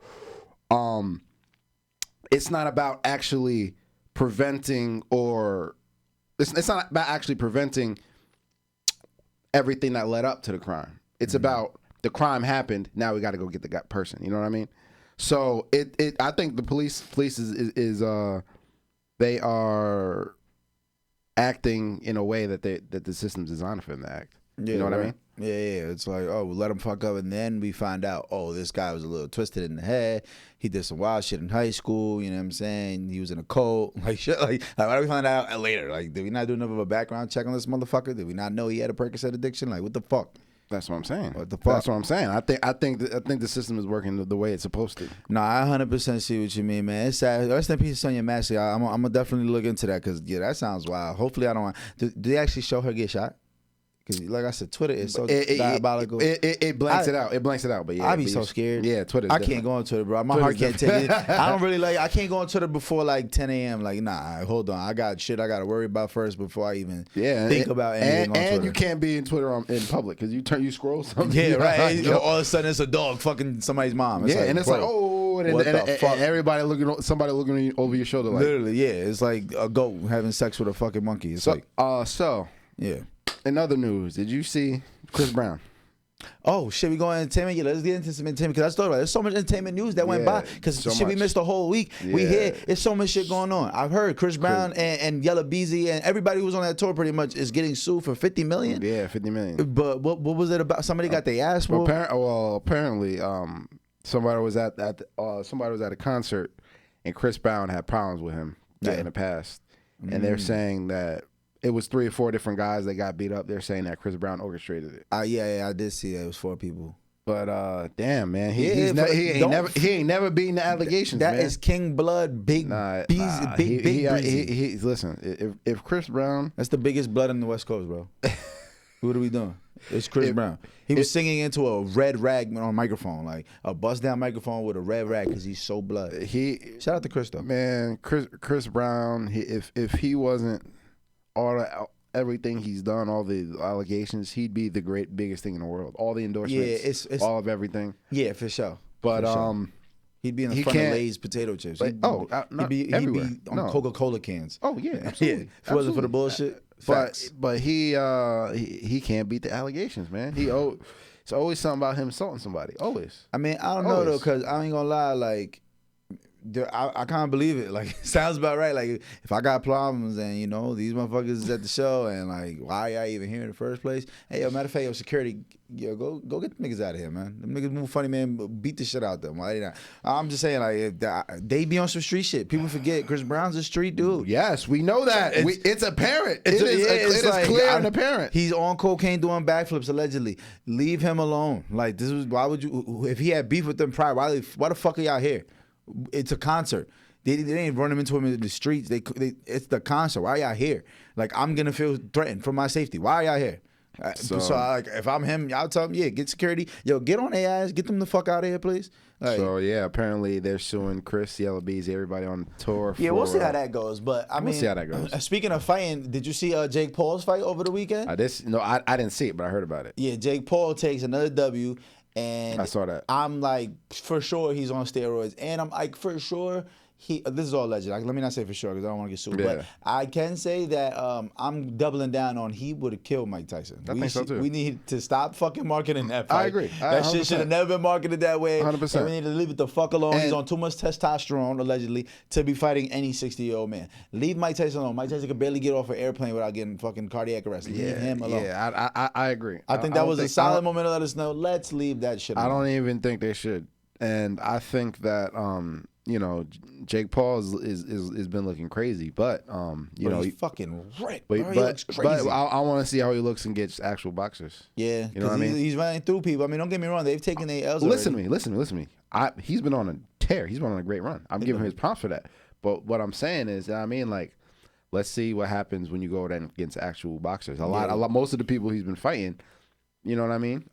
actually preventing or it's not about actually preventing everything that led up to the crime. It's about the crime happened. Now we got to go get the person. You know what I mean? So I think the police is they are acting in a way that the system's designed for them to act. Yeah, you know what I mean? Yeah. It's like, oh, we let him fuck up, and then we find out, oh, this guy was a little twisted in the head. He did some wild shit in high school. You know what I'm saying? He was in a cult, like shit. Like why do we find out later? Like, did we not do enough of a background check on this motherfucker? Did we not know he had a Percocet addiction? Like, what the fuck? That's what I'm saying. What the fuck? That's what I'm saying. I think the system is working the way it's supposed to. No, I 100% see what you mean, man. It's sad. Rest in peace, Sonia Massey. I'm gonna definitely look into that because that sounds wild. Hopefully, I don't want. Do they actually show her get shot? Because, like I said, Twitter is so diabolical. It blanks it out. It blanks it out. But yeah, I'd be so scared. Yeah, Twitter. I can't go on Twitter, bro. My heart can't take it. I don't really like. I can't go on Twitter before like 10 a.m. Like, nah, hold on. I got shit I got to worry about first before I even think about anything on Twitter. And you can't be in Twitter in public because you scroll something. Yeah, right. All of a sudden, it's a dog fucking somebody's mom. It's and it's like, oh, and everybody somebody looking over your shoulder. Like, literally, yeah. It's like a goat having sex with a fucking monkey. It's yeah. In other news, did you see Chris Brown? Oh shit, we going to entertainment? Yeah, let's get into some entertainment because I thought about it. There's so much entertainment news that went by because we missed the whole week. Yeah. We hear it's so much shit going on. I've heard Chris Brown and Yella Beezy and everybody who was on that tour pretty much is getting sued for $50 million. Yeah, $50 million. But what was it about? Somebody got their ass whooped. Apparently, somebody was at a concert and Chris Brown had problems with him in the past, and they're saying that. It was 3 or 4 different guys that got beat up. They're saying that Chris Brown orchestrated it. Yeah, I did see that. It was 4 people. But damn, man, he ain't never beaten the allegations. That man. is King Blood, big breezy. Listen, if Chris Brown, that's the biggest blood in the West Coast, bro. What are we doing? It's Chris Brown. He was singing into a red rag on a microphone, like a bust down microphone with a red rag because he's so blood. Shout out to Chris though, man. Chris Brown. If he wasn't everything he's done, all the allegations, he'd be the biggest thing in the world. All the endorsements, it's all of everything. Yeah, for sure. But he'd be in the front of Lay's potato chips. He'd be on Coca-Cola cans. Oh yeah, absolutely. Yeah, if it wasn't for the bullshit. But he can't beat the allegations, man. It's always something about him assaulting somebody. Always. I mean, I don't know though, because I ain't gonna lie, like. I can't believe it. Like, it sounds about right. Like, if I got problems and, you know, these motherfuckers is at the show and, like, why y'all even here in the first place? Hey, yo, matter of fact, yo, security, yo, go get the niggas out of here, man. Them niggas move funny, man. Beat the shit out them. Why they not? I'm just saying, like, they be on some street shit. People forget Chris Brown's a street dude. Yes, we know that. It's apparent. It is clear and apparent. He's on cocaine doing backflips, allegedly. Leave him alone. Like, why would you, if he had beef with them prior, why the fuck are y'all here? It's a concert. They didn't run him into him in the streets. It's the concert. Why y'all here? Like, I'm gonna feel threatened for my safety. Why y'all here? So like, if I'm him, y'all tell him, get security. Yo, get on AIs. Get them the fuck out of here, please. Like, so yeah, apparently they're suing Chris, Yella Beezy, everybody on tour. Yeah, we'll see how that goes. But we'll see how that goes. Speaking of fighting, did you see Jake Paul's fight over the weekend? I didn't see it, but I heard about it. Yeah, Jake Paul takes another W. And I saw that. I'm like, for sure he's on steroids. And I'm like, for sure this is all alleged. Like, let me not say for sure because I don't want to get sued. Yeah. But I can say that I'm doubling down on he would have killed Mike Tyson. I think so too. We need to stop fucking marketing that fight. I agree. That shit should have never been marketed that way. 100%. And we need to leave it the fuck alone. He's on too much testosterone, allegedly, to be fighting any 60-year-old man. Leave Mike Tyson alone. Mike Tyson could barely get off an airplane without getting fucking cardiac arrest. Leave him alone. Yeah, I agree. I think that was a solid moment to let us know. Let's leave that shit alone. I don't even think they should. And I think that you know, Jake Paul is been looking crazy, but you know, he's fucking ripped. But he looks crazy. But I want to see how he looks against actual boxers. Yeah, you know what I mean. He's running through people. I mean, don't get me wrong; they've taken their L's. Listen to me. He's been on a tear. He's been on a great run. I'm giving him his props for that. But what I'm saying is, I mean, like, let's see what happens when you go against actual boxers. Most of the people he's been fighting, you know what I mean?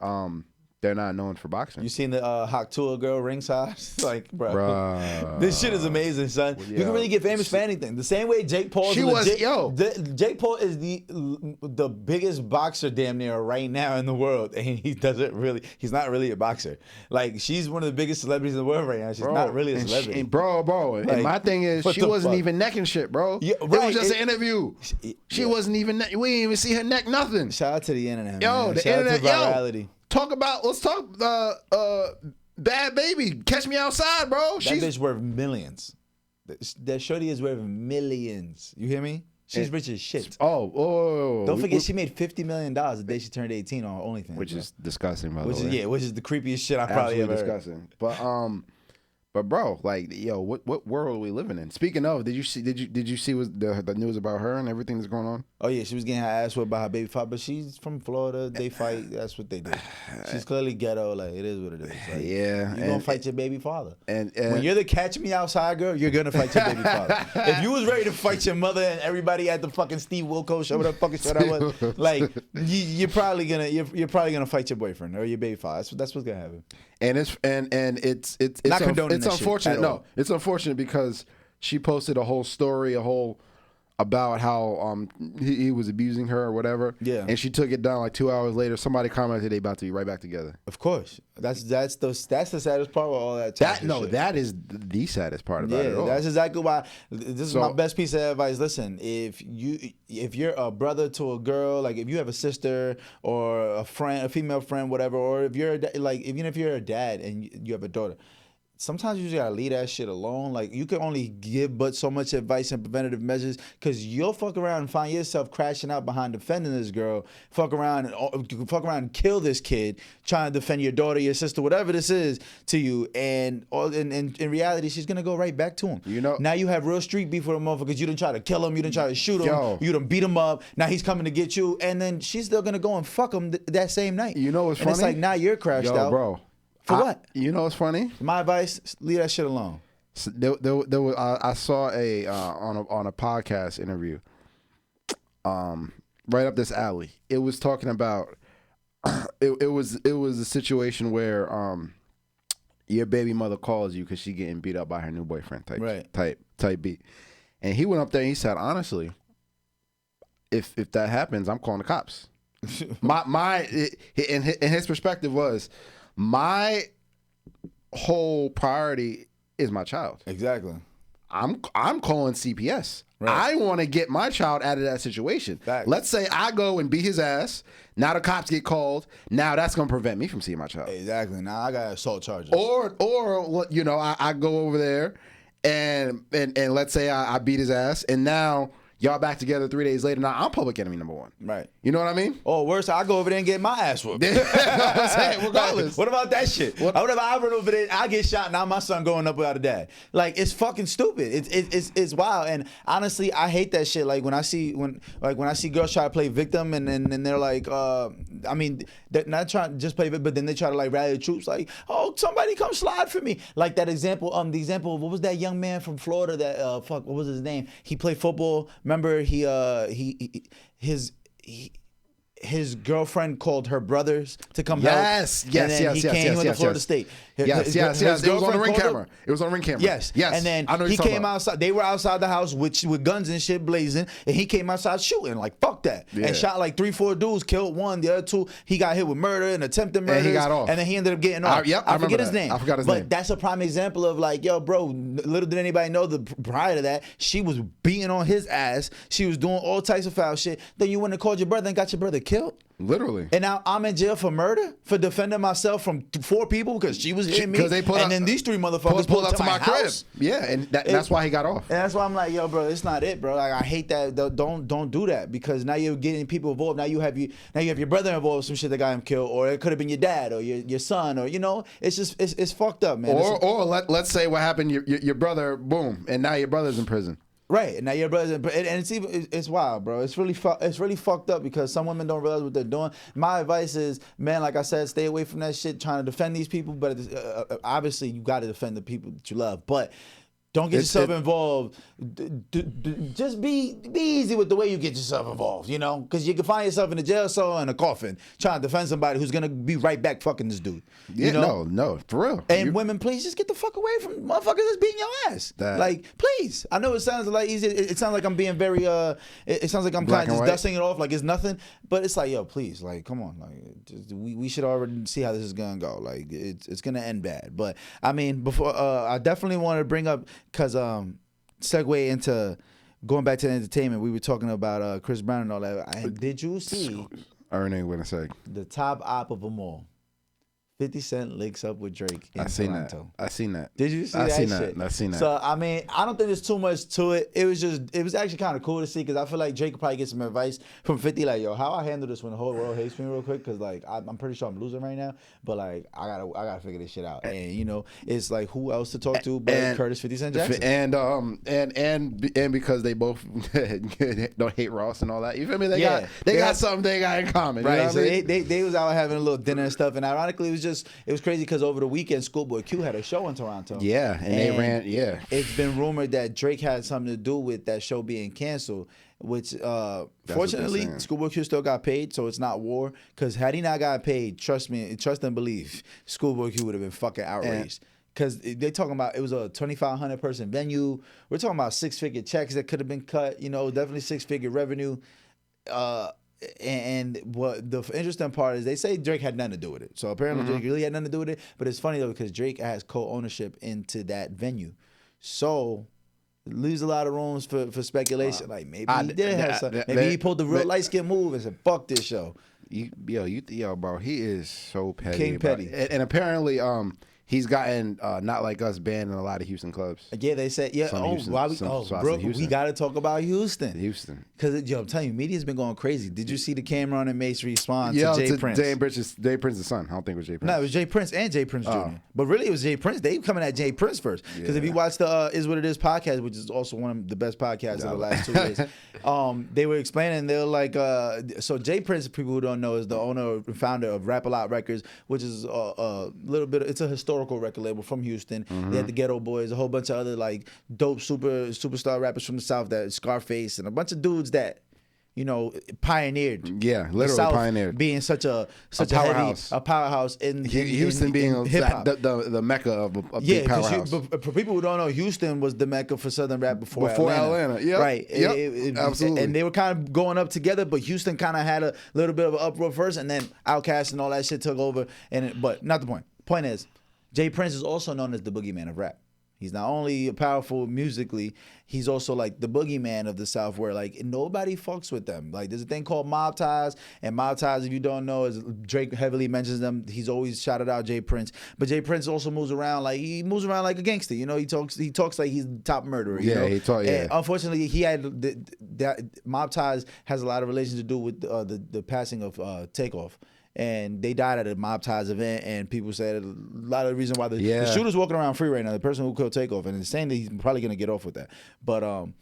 They're not known for boxing. You seen the Haktua girl ringside? Like, bro, this shit is amazing, son. Well, you can really get famous for anything. The same way Jake Paul. Jake Paul is the biggest boxer damn near right now in the world, and he's not really a boxer. Like, she's one of the biggest celebrities in the world right now. She's not really a celebrity. Like, and my thing is, she wasn't even necking shit, bro. Yeah, right. It was just an interview. She wasn't even. We didn't even see her neck. Nothing. Shout out to the internet. Yo, man. The Shout internet. Out to virality. Let's talk Bad Baby. Catch Me Outside, bro. That bitch worth millions. That shorty is worth millions. You hear me? She's rich as shit. Oh. Don't forget, she made $50 million the day she turned 18 on her OnlyFans. Which is disgusting, by the way. Which is the creepiest shit I probably ever heard. Disgusting. But bro, like, yo, what world are we living in? Speaking of, did you see the news about her and everything that's going on? Oh yeah, she was getting her ass whipped by her baby father, but she's from Florida. They fight. That's what they do. She's clearly ghetto. Like, it is what it is. Like, yeah, you're gonna fight your baby father. And when you're the catch me outside girl, you're gonna fight your baby father. If you was ready to fight your mother and everybody at the fucking Steve Wilkos show, whatever fucking show that was, like, you're probably gonna fight your boyfriend or your baby father. That's what's gonna happen. And it's unfortunate. No, it's unfortunate because she posted a whole story, about how he was abusing her or whatever. Yeah. And she took it down like 2 hours later. Somebody commented they about to be right back together. Of course. That's the saddest part of all that. That is the saddest part about it all. That's exactly why. This is my best piece of advice. Listen, if you're a brother to a girl, like if you have a sister or a friend, a female friend, whatever, or if you're even if you're a dad and you have a daughter, sometimes you just gotta leave that shit alone. Like, you can only give but so much advice and preventative measures, because you'll fuck around and find yourself crashing out behind defending this girl. Fuck around and kill this kid trying to defend your daughter, your sister, whatever this is to you. And in reality, she's gonna go right back to him. You know, now you have real street beef with a motherfucker because you didn't try to kill him, you didn't try to shoot him, you done beat him up. Now he's coming to get you, and then she's still gonna go and fuck him that same night. You know what's funny? It's like, now you're crashed out, bro. For what? You know what's funny? My advice: leave that shit alone. So there was, I saw on a podcast interview, right up this alley. It was talking about it was a situation where your baby mother calls you because she getting beat up by her new boyfriend type beat, and he went up there and he said, honestly, if that happens, I'm calling the cops. And his perspective was, my whole priority is my child. Exactly. I'm calling CPS. Right. I want to get my child out of that situation. Fact. Let's say I go and beat his ass. Now the cops get called. Now that's going to prevent me from seeing my child. Exactly. Now I got assault charges. Or you know, I go over there and let's say I beat his ass, and now y'all back together 3 days later. Now I'm public enemy number one. Right. You know what I mean? Or worse, I go over there and get my ass whooped. I'm saying, regardless. What about that shit? What if I run over there, I get shot, now my son going up without a dad? Like, it's fucking stupid. It's wild. And honestly, I hate that shit. Like, when I see girls try to play victim and they're like, I mean, they're not trying to just play victim, but then they try to like rally the troops, like, oh, somebody come slide for me. Like that example, the example of, what was that young man from Florida that what was his name? He played football. Remember, his girlfriend called her brothers to come help. Yes. He went to Florida State. Yes. It was on the ring camera. It was on ring camera. Yes. And then he came outside. They were outside the house with guns and shit blazing, and he came outside shooting. Like, fuck that. Yeah. And shot like 3-4 dudes, killed one. The other two, he got hit with murder and attempted murder. And he got off. And then he ended up getting off. I forget his name. I forgot his name. But that's a prime example of like, yo, bro, little did anybody know prior to that, she was beating on his ass. She was doing all types of foul shit. Then you went and called your brother and got your brother killed. Literally. And now I'm in jail for murder, for defending myself from 4 people because she was hitting me. And then these 3 motherfuckers pulled up to my crib. Yeah, and that's why he got off. And that's why I'm like, yo, bro, it's not it, bro. Like, I hate that. Don't do that, because now you're getting people involved. Now you have your brother involved with some shit that got him killed, or it could have been your dad or your son, or it's just it's fucked up, man. Or let's say what happened, your brother, boom, and now your brother's in prison. Right, and now your brother, and it's wild, bro. It's really fucked up, because some women don't realize what they're doing. My advice is, man, like I said, stay away from that shit, trying to defend these people. But obviously, you got to defend the people that you love. But don't get yourself involved. Just be easy with the way you get yourself involved, because you can find yourself in a jail cell in a coffin trying to defend somebody who's gonna be right back fucking this dude. No, for real. And women, please just get the fuck away from motherfuckers that's beating your ass. Like, please. I know it sounds a lot easier. It sounds like I'm being very it sounds like I'm kind of just dusting it off like it's nothing. But it's like, yo, please, like, come on, like, we should already see how this is gonna go. Like, it's gonna end bad. But I mean, before I definitely want to bring up, because segue into going back to the entertainment, we were talking about Chris Brown and all that. Did you see? I already know what to say. The top op of them all, 50 Cent links up with Drake in I seen Toronto. that. I seen that. Did you see I that seen shit? that. I seen that. So, I mean, I don't think there's too much to it. It was actually kind of cool to see because I feel like Drake could probably get some advice from 50, like, yo, how I handle this when the whole world hates me real quick because, like, I'm pretty sure I'm losing right now, but, like, I gotta figure this shit out. And, you know, it's like, who else to talk to but Curtis 50 Cent Jackson? And because they both don't hate Ross and all that. You feel me? They got something they got in common. Right. You know So what I mean? they was out having a little dinner and stuff. And ironically, it was crazy because over the weekend, Schoolboy Q had a show in Toronto. Yeah, and they ran. Yeah, it's been rumored that Drake had something to do with that show being canceled. Which fortunately, Schoolboy Q still got paid, so it's not war. Because had he not got paid, trust and believe, Schoolboy Q would have been fucking outraged. Because they talking about it was a 2,500 person venue. We're talking about 6-figure checks that could have been cut. You know, definitely 6-figure revenue. And what the interesting part is they say Drake had nothing to do with it. So apparently Drake really had nothing to do with it. But it's funny though because Drake has co-ownership into that venue. So it leaves a lot of rooms for speculation. Like maybe he did have something. Maybe he pulled the real light skin move and said, fuck this show. Yo, bro, he is so petty. King bro. Petty. And apparently, he's gotten Not Like Us banned in a lot of Houston clubs. Yeah, they said, yeah. We got to talk about Houston. Because, I'm telling you, media's been going crazy. Did you see the Cameron and Mace response to Jay Prince? Jay Prince's son. I don't think it was Jay Prince. No, it was Jay Prince and Jay Prince Jr. But really, it was Jay Prince. They coming at Jay Prince first. Because if you watch the Is What It Is podcast, which is also one of the best podcasts of the last 2 years, they were explaining, they were like, so Jay Prince, for people who don't know, is the owner and founder of Rap-A-Lot Records, which is a little bit, it's a historical record label from Houston. They had the Ghetto Boys, a whole bunch of other like dope superstar rappers from the South, that Scarface, and a bunch of dudes that, you know, pioneered. Yeah, literally South pioneered. Being such a powerhouse in Houston being hip hop. the mecca of a big powerhouse. But for people who don't know, Houston was the mecca for Southern rap before Atlanta. Yep. Right. Absolutely. And they were kind of going up together, but Houston kind of had a little bit of an uproar first, and then Outkast and all that shit took over. But not the point. Point is, Jay Prince is also known as the boogeyman of rap. He's not only powerful musically, he's also like the boogeyman of the South, where like nobody fucks with them. Like there's a thing called mob ties, and mob ties, if you don't know, is Drake heavily mentions them. He's always shouted out Jay Prince, but Jay Prince also moves around like a gangster. You know, he talks like he's the top murderer. You know? And unfortunately, he had that mob ties has a lot of relations to do with the passing of Takeoff. And they died at a Mob Ties event, and people said a lot of the reason why the shooter's walking around free right now, the person who killed Takeoff, and it's saying that he's probably going to get off with that. But all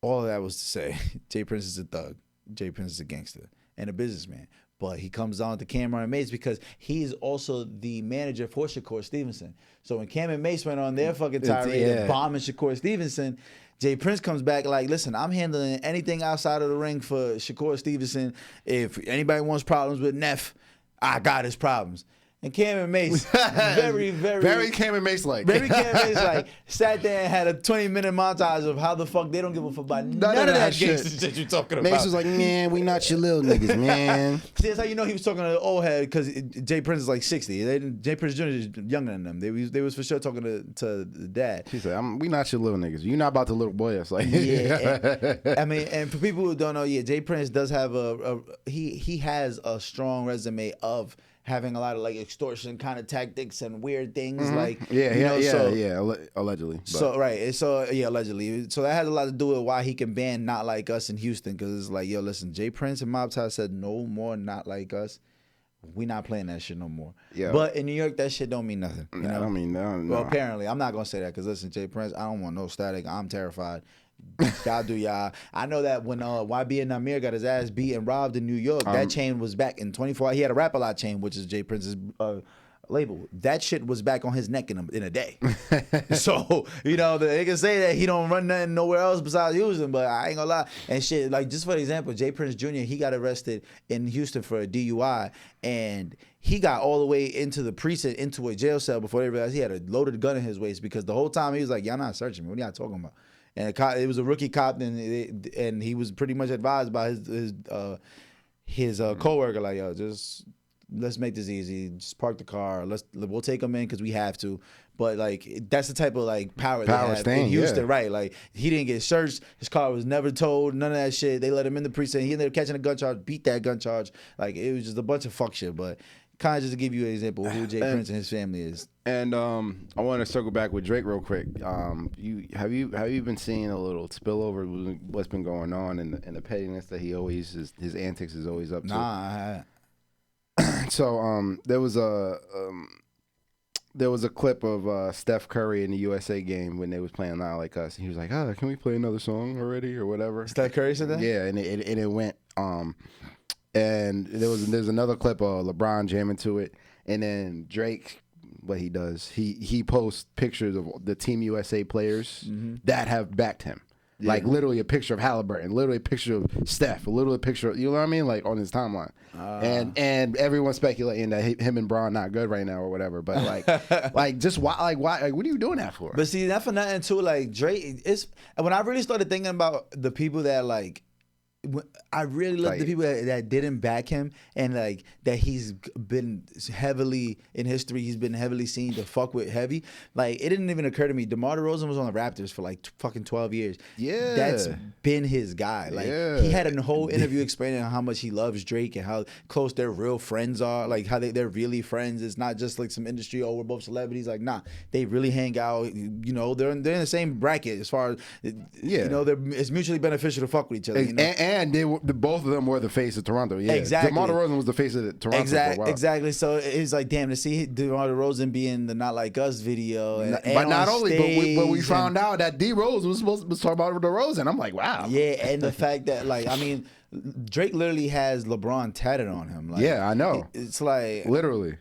of that was to say, Jay Prince is a thug. Jay Prince is a gangster and a businessman. But he comes on to Cameron and Mace because he is also the manager for Shakur Stevenson. So when Cam and Mace went on their fucking tirade bombing Shakur Stevenson, Jay Prince comes back like, listen, I'm handling anything outside of the ring for Shakur Stevenson. If anybody wants problems with Neff, I got his problems. And Cam and Mace, very Cam and Mace like. Very Cam and Mace like, sat there and had a 20-minute montage of how the fuck they don't give a fuck about none of that gangster shit you talking about. Mace was like, man, we not your little niggas, man. See, that's how you know he was talking to the old head, because Jay Prince is like 60. Jay Prince Jr. is younger than them. They was for sure talking to the dad. He said, we not your little niggas. You not about the little boy us. Like, I mean, and for people who don't know, Jay Prince does have he has a strong resume of having a lot of like extortion kind of tactics and weird things, like allegedly. But. So allegedly. So that has a lot to do with why he can ban Not Like Us in Houston, because it's like, yo, listen, Jay Prince and Mob Ties said no more Not Like Us. We not playing that shit no more. Yeah. But in New York, that shit don't mean nothing. You know? I don't mean no. Well, apparently, I'm not gonna say that because listen, Jay Prince, I don't want no static. I'm terrified. Y'all do y'all. I know that when YB and Namir got his ass beat and robbed in New York, that chain was back in 24. He had a Rap-A-Lot chain, which is Jay Prince's label. That shit was back on his neck in a day. So, you know, they can say that he don't run nothing nowhere else besides Houston, but I ain't gonna lie. And shit, like just for example, Jay Prince Jr., he got arrested in Houston for a DUI, and he got all the way into the precinct, into a jail cell before they realized he had a loaded gun in his waist, because the whole time he was like, y'all not searching me. What are y'all talking about? And it was a rookie cop, and he was pretty much advised by his coworker, like, yo, just let's make this easy. Just park the car. We'll take him in because we have to. But like that's the type of like power they have in Houston, right? Like he didn't get searched. His car was never towed. None of that shit. They let him in the precinct. He ended up catching a gun charge. Beat that gun charge. Like it was just a bunch of fuck shit. But kind of just to give you an example of who Jay Prince and his family is. And I want to circle back with Drake real quick. You have you been seeing a little spillover with what's been going on and the pettiness that he always his antics is always up to? Nah. So there was a clip of Steph Curry in the USA game when they was playing Not Like Us, and he was like, "Oh, can we play another song already or whatever?" Steph Curry said that? Yeah, and it went. And there's another clip of LeBron jamming to it, and then Drake, what he does, he posts pictures of the Team USA players that have backed him. Yeah. Like literally a picture of Halliburton, literally a picture of Steph, literally a picture of, you know what I mean, like on his timeline. And everyone's speculating that him and Braun not good right now or whatever. But like just why what are you doing that for? But see, that for nothing too. Like Drake, it's when I really started thinking about the people that like. I really love the people that didn't back him, and like that he's been heavily in history. He's been heavily seen to fuck with heavy. Like it didn't even occur to me. DeMar DeRozan was on the Raptors for like fucking 12 years. Yeah, that's been his guy. Like he had a whole interview explaining how much he loves Drake and how close their real friends are. Like how they're really friends. It's not just like some industry. Oh, we're both celebrities. Like nah, they really hang out. You know, they're in the same bracket as far as you know. It's mutually beneficial to fuck with each other. You know? And both of them were the face of Toronto. Yeah, exactly. DeMar DeRozan was the face of Toronto. Exactly. So it's like, damn, to see DeMar DeRozan be in the Not Like Us video, but not only, but we found out that D Rose was talking about DeRozan. I'm like, wow. Yeah, and the fact that like, I mean, Drake literally has LeBron tatted on him. Like, yeah, I know. It's like literally.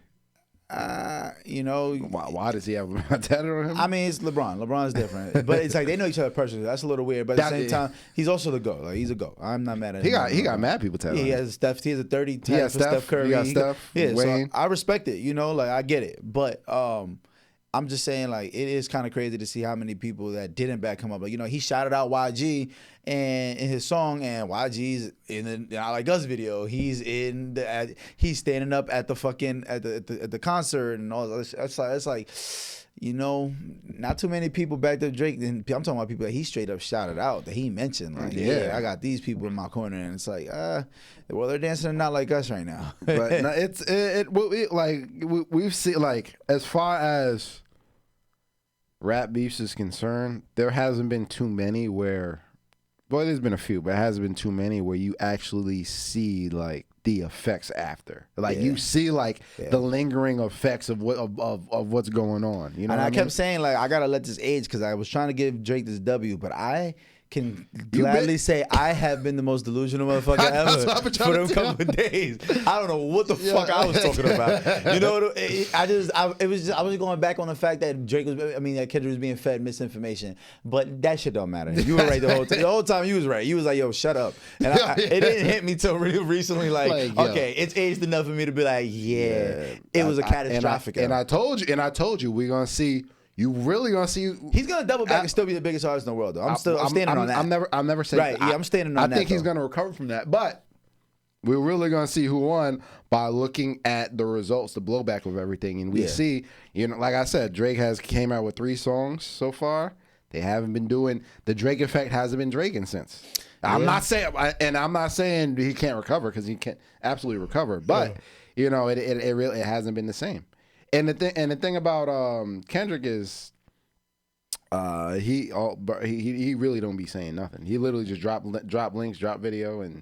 You know, why does he have LeBron tatted on him? I mean, it's LeBron. LeBron's different, but it's like they know each other personally. That's a little weird, but at the same time, he's also the GOAT. Like he's a GOAT. I'm not mad at him. He got mad people tatted. He has Steph. He has a 30 tat for Steph Curry. He got Steph. Yeah, Wayne. so I respect it. You know, like I get it, but I'm just saying, like, it is kind of crazy to see how many people that didn't back him up. Like, you know, he shouted out YG and in his song, and YG's in the Not Like Us video. He's he's standing up at the fucking at the concert and all that. It's like, you know, not too many people backed up Drake. And I'm talking about people that he straight up shouted out, that he mentioned. Like, yeah, I got these people in my corner, and it's like, well, they're dancing Not Like Us right now. But no, we've seen, like, as far as rap beefs is concerned, there hasn't been too many where, well, there's been a few, but it hasn't been too many where you actually see like the effects after. Like you see like the lingering effects of what's going on. You know, and what I kept saying like I gotta let this age because I was trying to give Drake this W, but I can gladly say I have been the most delusional motherfucker ever for them couple of days. I don't know what the fuck I was talking about. You know, I was going back on the fact that that Kendrick was being fed misinformation, but that shit don't matter. You were right the whole time. The whole time you was right. You was like, yo, shut up. And it didn't hit me till real recently. Like okay, it's aged enough for me to be like, it was a catastrophic. And I told you, we're gonna see. You really gonna see? He's gonna double back and still be the biggest artist in the world, though. I'm standing on that. I'm never saying right. Yeah, I'm standing on that. I think he's gonna recover from that, but we're really gonna see who won by looking at the results, the blowback of everything, and we see, you know, like I said, Drake came out with 3 songs so far. They haven't been doing the Drake effect. Hasn't been Draking since. I'm not saying he can't recover because he can't absolutely recover, but you know, it really hasn't been the same. And the thing about Kendrick is, he really don't be saying nothing. He literally just drop links, drop video, and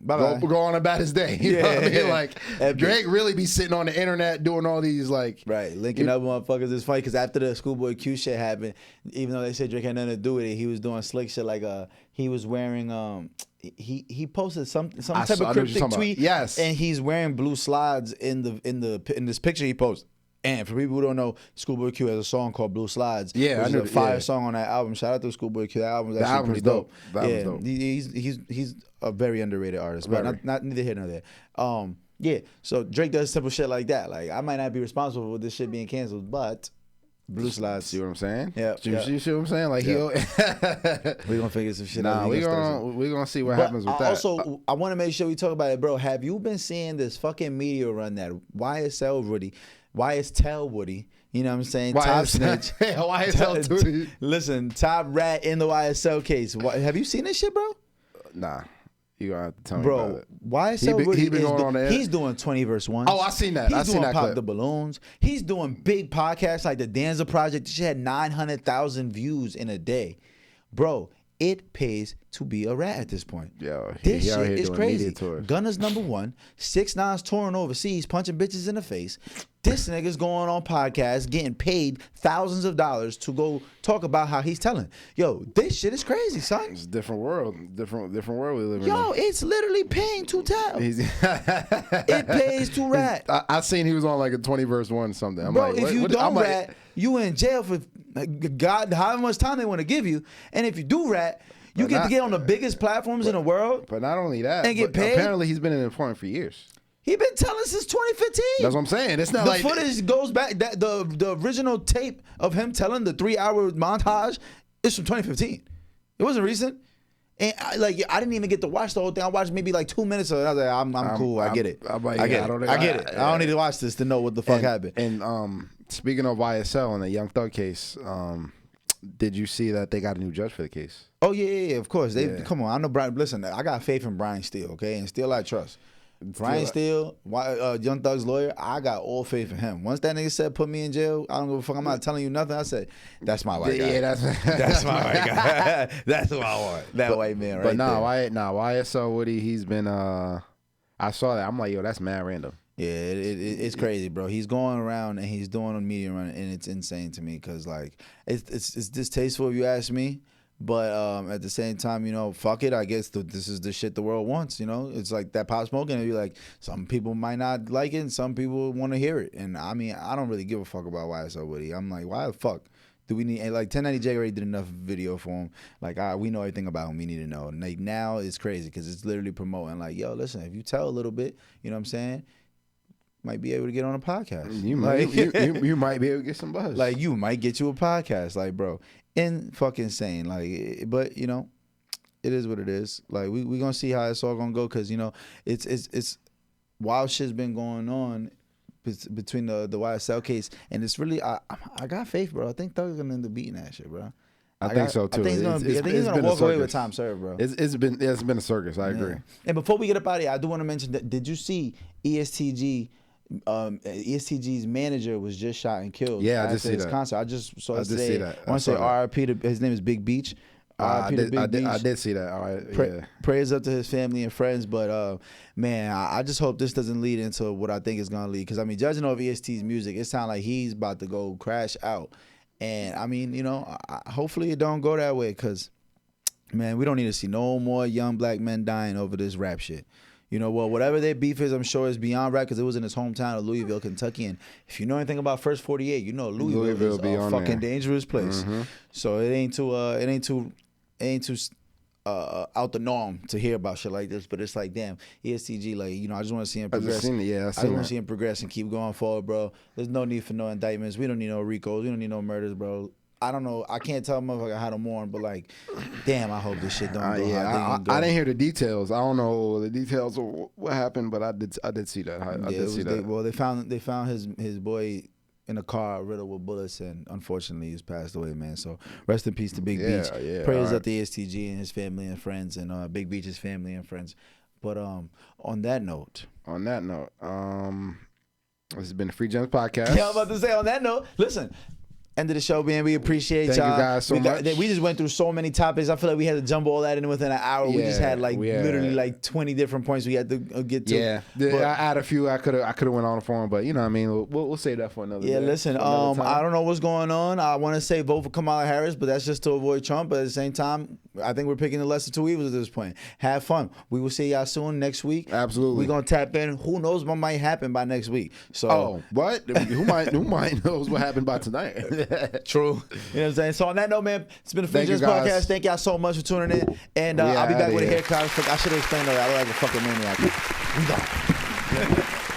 go on about his day. You know what I mean? Like Drake really be sitting on the internet doing all these like linking up motherfuckers. It's funny because after the Schoolboy Q shit happened, even though they said Drake had nothing to do with it, he was doing slick shit like he was wearing he posted some type of cryptic tweet. Yes, and he's wearing blue slides in this picture he posted. And for people who don't know, Schoolboy Q has a song called Blue Slides. Yeah, which is a fire song on that album. Shout out to Schoolboy Q. That album was actually pretty dope. That was dope. He's a very underrated artist, but not neither here nor there. Yeah, so Drake does simple shit like that. Like I might not be responsible for this shit being canceled, but Blue Slides. See what I'm saying? Yeah. You see what I'm saying? Like we're gonna figure some shit out. We're gonna see what happens with that. Also, I want to make sure we talk about it, bro. Have you been seeing this fucking media run that YSL Woody? You know what I'm saying? Top snitch. YSL Woody. Listen, top rat in the YSL case. Have you seen this shit, bro? Nah. You gonna have to tell me about Bro, it. YSL Woody he been going on there. he's doing 20 verse 1. Oh, I seen that. I He's seen doing that Pop clip. the Balloons. He's doing big podcasts like the Danza Project. She had 900,000 views in a day. Bro, it pays to be a rat at this point. Yo, This he out shit here is doing crazy. media tours. Gunna's #1. 6ix9ine's touring overseas, punching bitches in the face. This nigga's going on podcasts, getting paid thousands of dollars to go talk about how he's telling. Yo, this shit is crazy, son. It's a different world. Different world we live in. Yo, it's literally paying to tell. He's It pays to rat. I seen he was on like a 20 verse 1 something. I'm Bro, like, if what, you what, don't I'm like, rat, you in jail for God, however much time they want to give you. And if you do rat, you But get to not- get on the biggest platforms in the world. But not only that, And get but paid? apparently he's been in employment for years. He been telling since 2015. That's what I'm saying. It's not The like footage goes back. That the original tape of him telling the 3-hour montage is from 2015. It wasn't recent. And I didn't even get to watch the whole thing. I watched maybe like 2 minutes of it. I was like, I'm cool. I get it. I'm like, I yeah, get I it. don't- I get it. I don't need to watch this to know what the fuck happened. And speaking of YSL and the Young Thug case, did you see that they got a new judge for the case? Oh yeah, of course. Yeah. Come on. I know Brian. Listen, I got faith in Brian Steele, okay, and Steele I trust. Brian Steele, Young Thug's lawyer, I got all faith in him. Once that nigga said put me in jail, I don't give a fuck. I'm not telling you nothing. I said that's my white guy. Yeah, That's my white guy. That's what I want. That white man, right? But there. YSL Woody, he's been. I saw that. I'm like, yo, that's mad random. Yeah, it's crazy, bro. He's going around and he's doing a media run, and it's insane to me because like it's distasteful if you ask me. But at the same time, you know, fuck it. I guess this is the shit the world wants. You know, it's like that Pop Smoke interview. Like some people might not like it, and some people want to hear it. And I mean, I don't really give a fuck about YSL Woody. I'm like, why the fuck do we need? And like 1090J already did enough video for him. Like we know everything about him. We need to know. And like now it's crazy because it's literally promoting. Like, yo, listen, if you tell a little bit, you know what I'm saying? Might be able to get on a podcast. You might, like, you might be able to get some buzz. like you might get you a podcast, like bro, fucking insane. Like, but you know, it is what it is. Like we gonna see how it's all gonna go because you know it's wild shit's been going on between the YSL case and it's really I got faith, bro. I think Thug's gonna end up beating that shit, bro. I think so too. I think he's gonna walk away with time served, bro. It's been a circus. I agree. And before we get up out of here, I do want to mention that did you see ESTG? ESTG's manager was just shot and killed. Yeah, I after just see his that. concert. I just saw I it did today. see that. I want to say R.I.P. to his name is Big Beach. I R.I.P. to Big Beach. did see that. All right. Prayers up to his family and friends. But man, I just hope this doesn't lead into what I think is gonna lead. Because I mean, judging off EST's music, it sounds like he's about to go crash out. And I mean, you know, hopefully it don't go that way. Because man, we don't need to see no more young black men dying over this rap shit. You know, well, whatever their beef is, I'm sure is beyond rap because it was in his hometown of Louisville, Kentucky. And if you know anything about First 48, you know Louisville is a fucking dangerous place. Mm-hmm. So it ain't too out the norm to hear about shit like this. But it's like, damn, ESTG, like, you know, I just want to see him progress. I just want to see him progress and keep going forward, bro. There's no need for no indictments. We don't need no RICOs. We don't need no murders, bro. I don't know. I can't tell motherfucker how to mourn, but like, damn, I hope this shit don't go. Yeah, I didn't hear the details. I don't know the details of what happened, but I did see that. I did see that. Well, they found his boy in a car riddled with bullets, and unfortunately he's passed away, man. So rest in peace to Big Beach. Yeah, Prayers up to ESTG and his family and friends, and Big Beach's family and friends. But on that note, this has been the Free Gems Podcast. Yeah, I'm about to say on that note, listen. End of the show, man. We appreciate y'all. Thank you guys so much. We just went through so many topics. I feel like we had to jump all that in within an hour. We just had literally like 20 different points we had to get to. Yeah, I had a few. I could have went on for them, but you know what I mean. We'll save that for another. Yeah, day, listen. I don't know what's going on. I want to say vote for Kamala Harris, but that's just to avoid Trump. But at the same time, I think we're picking the lesser two evils at this point. Have fun. We will see y'all soon next week. Absolutely. We're gonna tap in. Who knows what might happen by next week? So what? Who might knows what happened by tonight? True. You know what I'm saying? So on that note, man, it's been a Free Gems Podcast. Thank y'all so much for tuning in. And I'll be back with a haircut. I should have explained that. I look like a fucking maniac. We gone.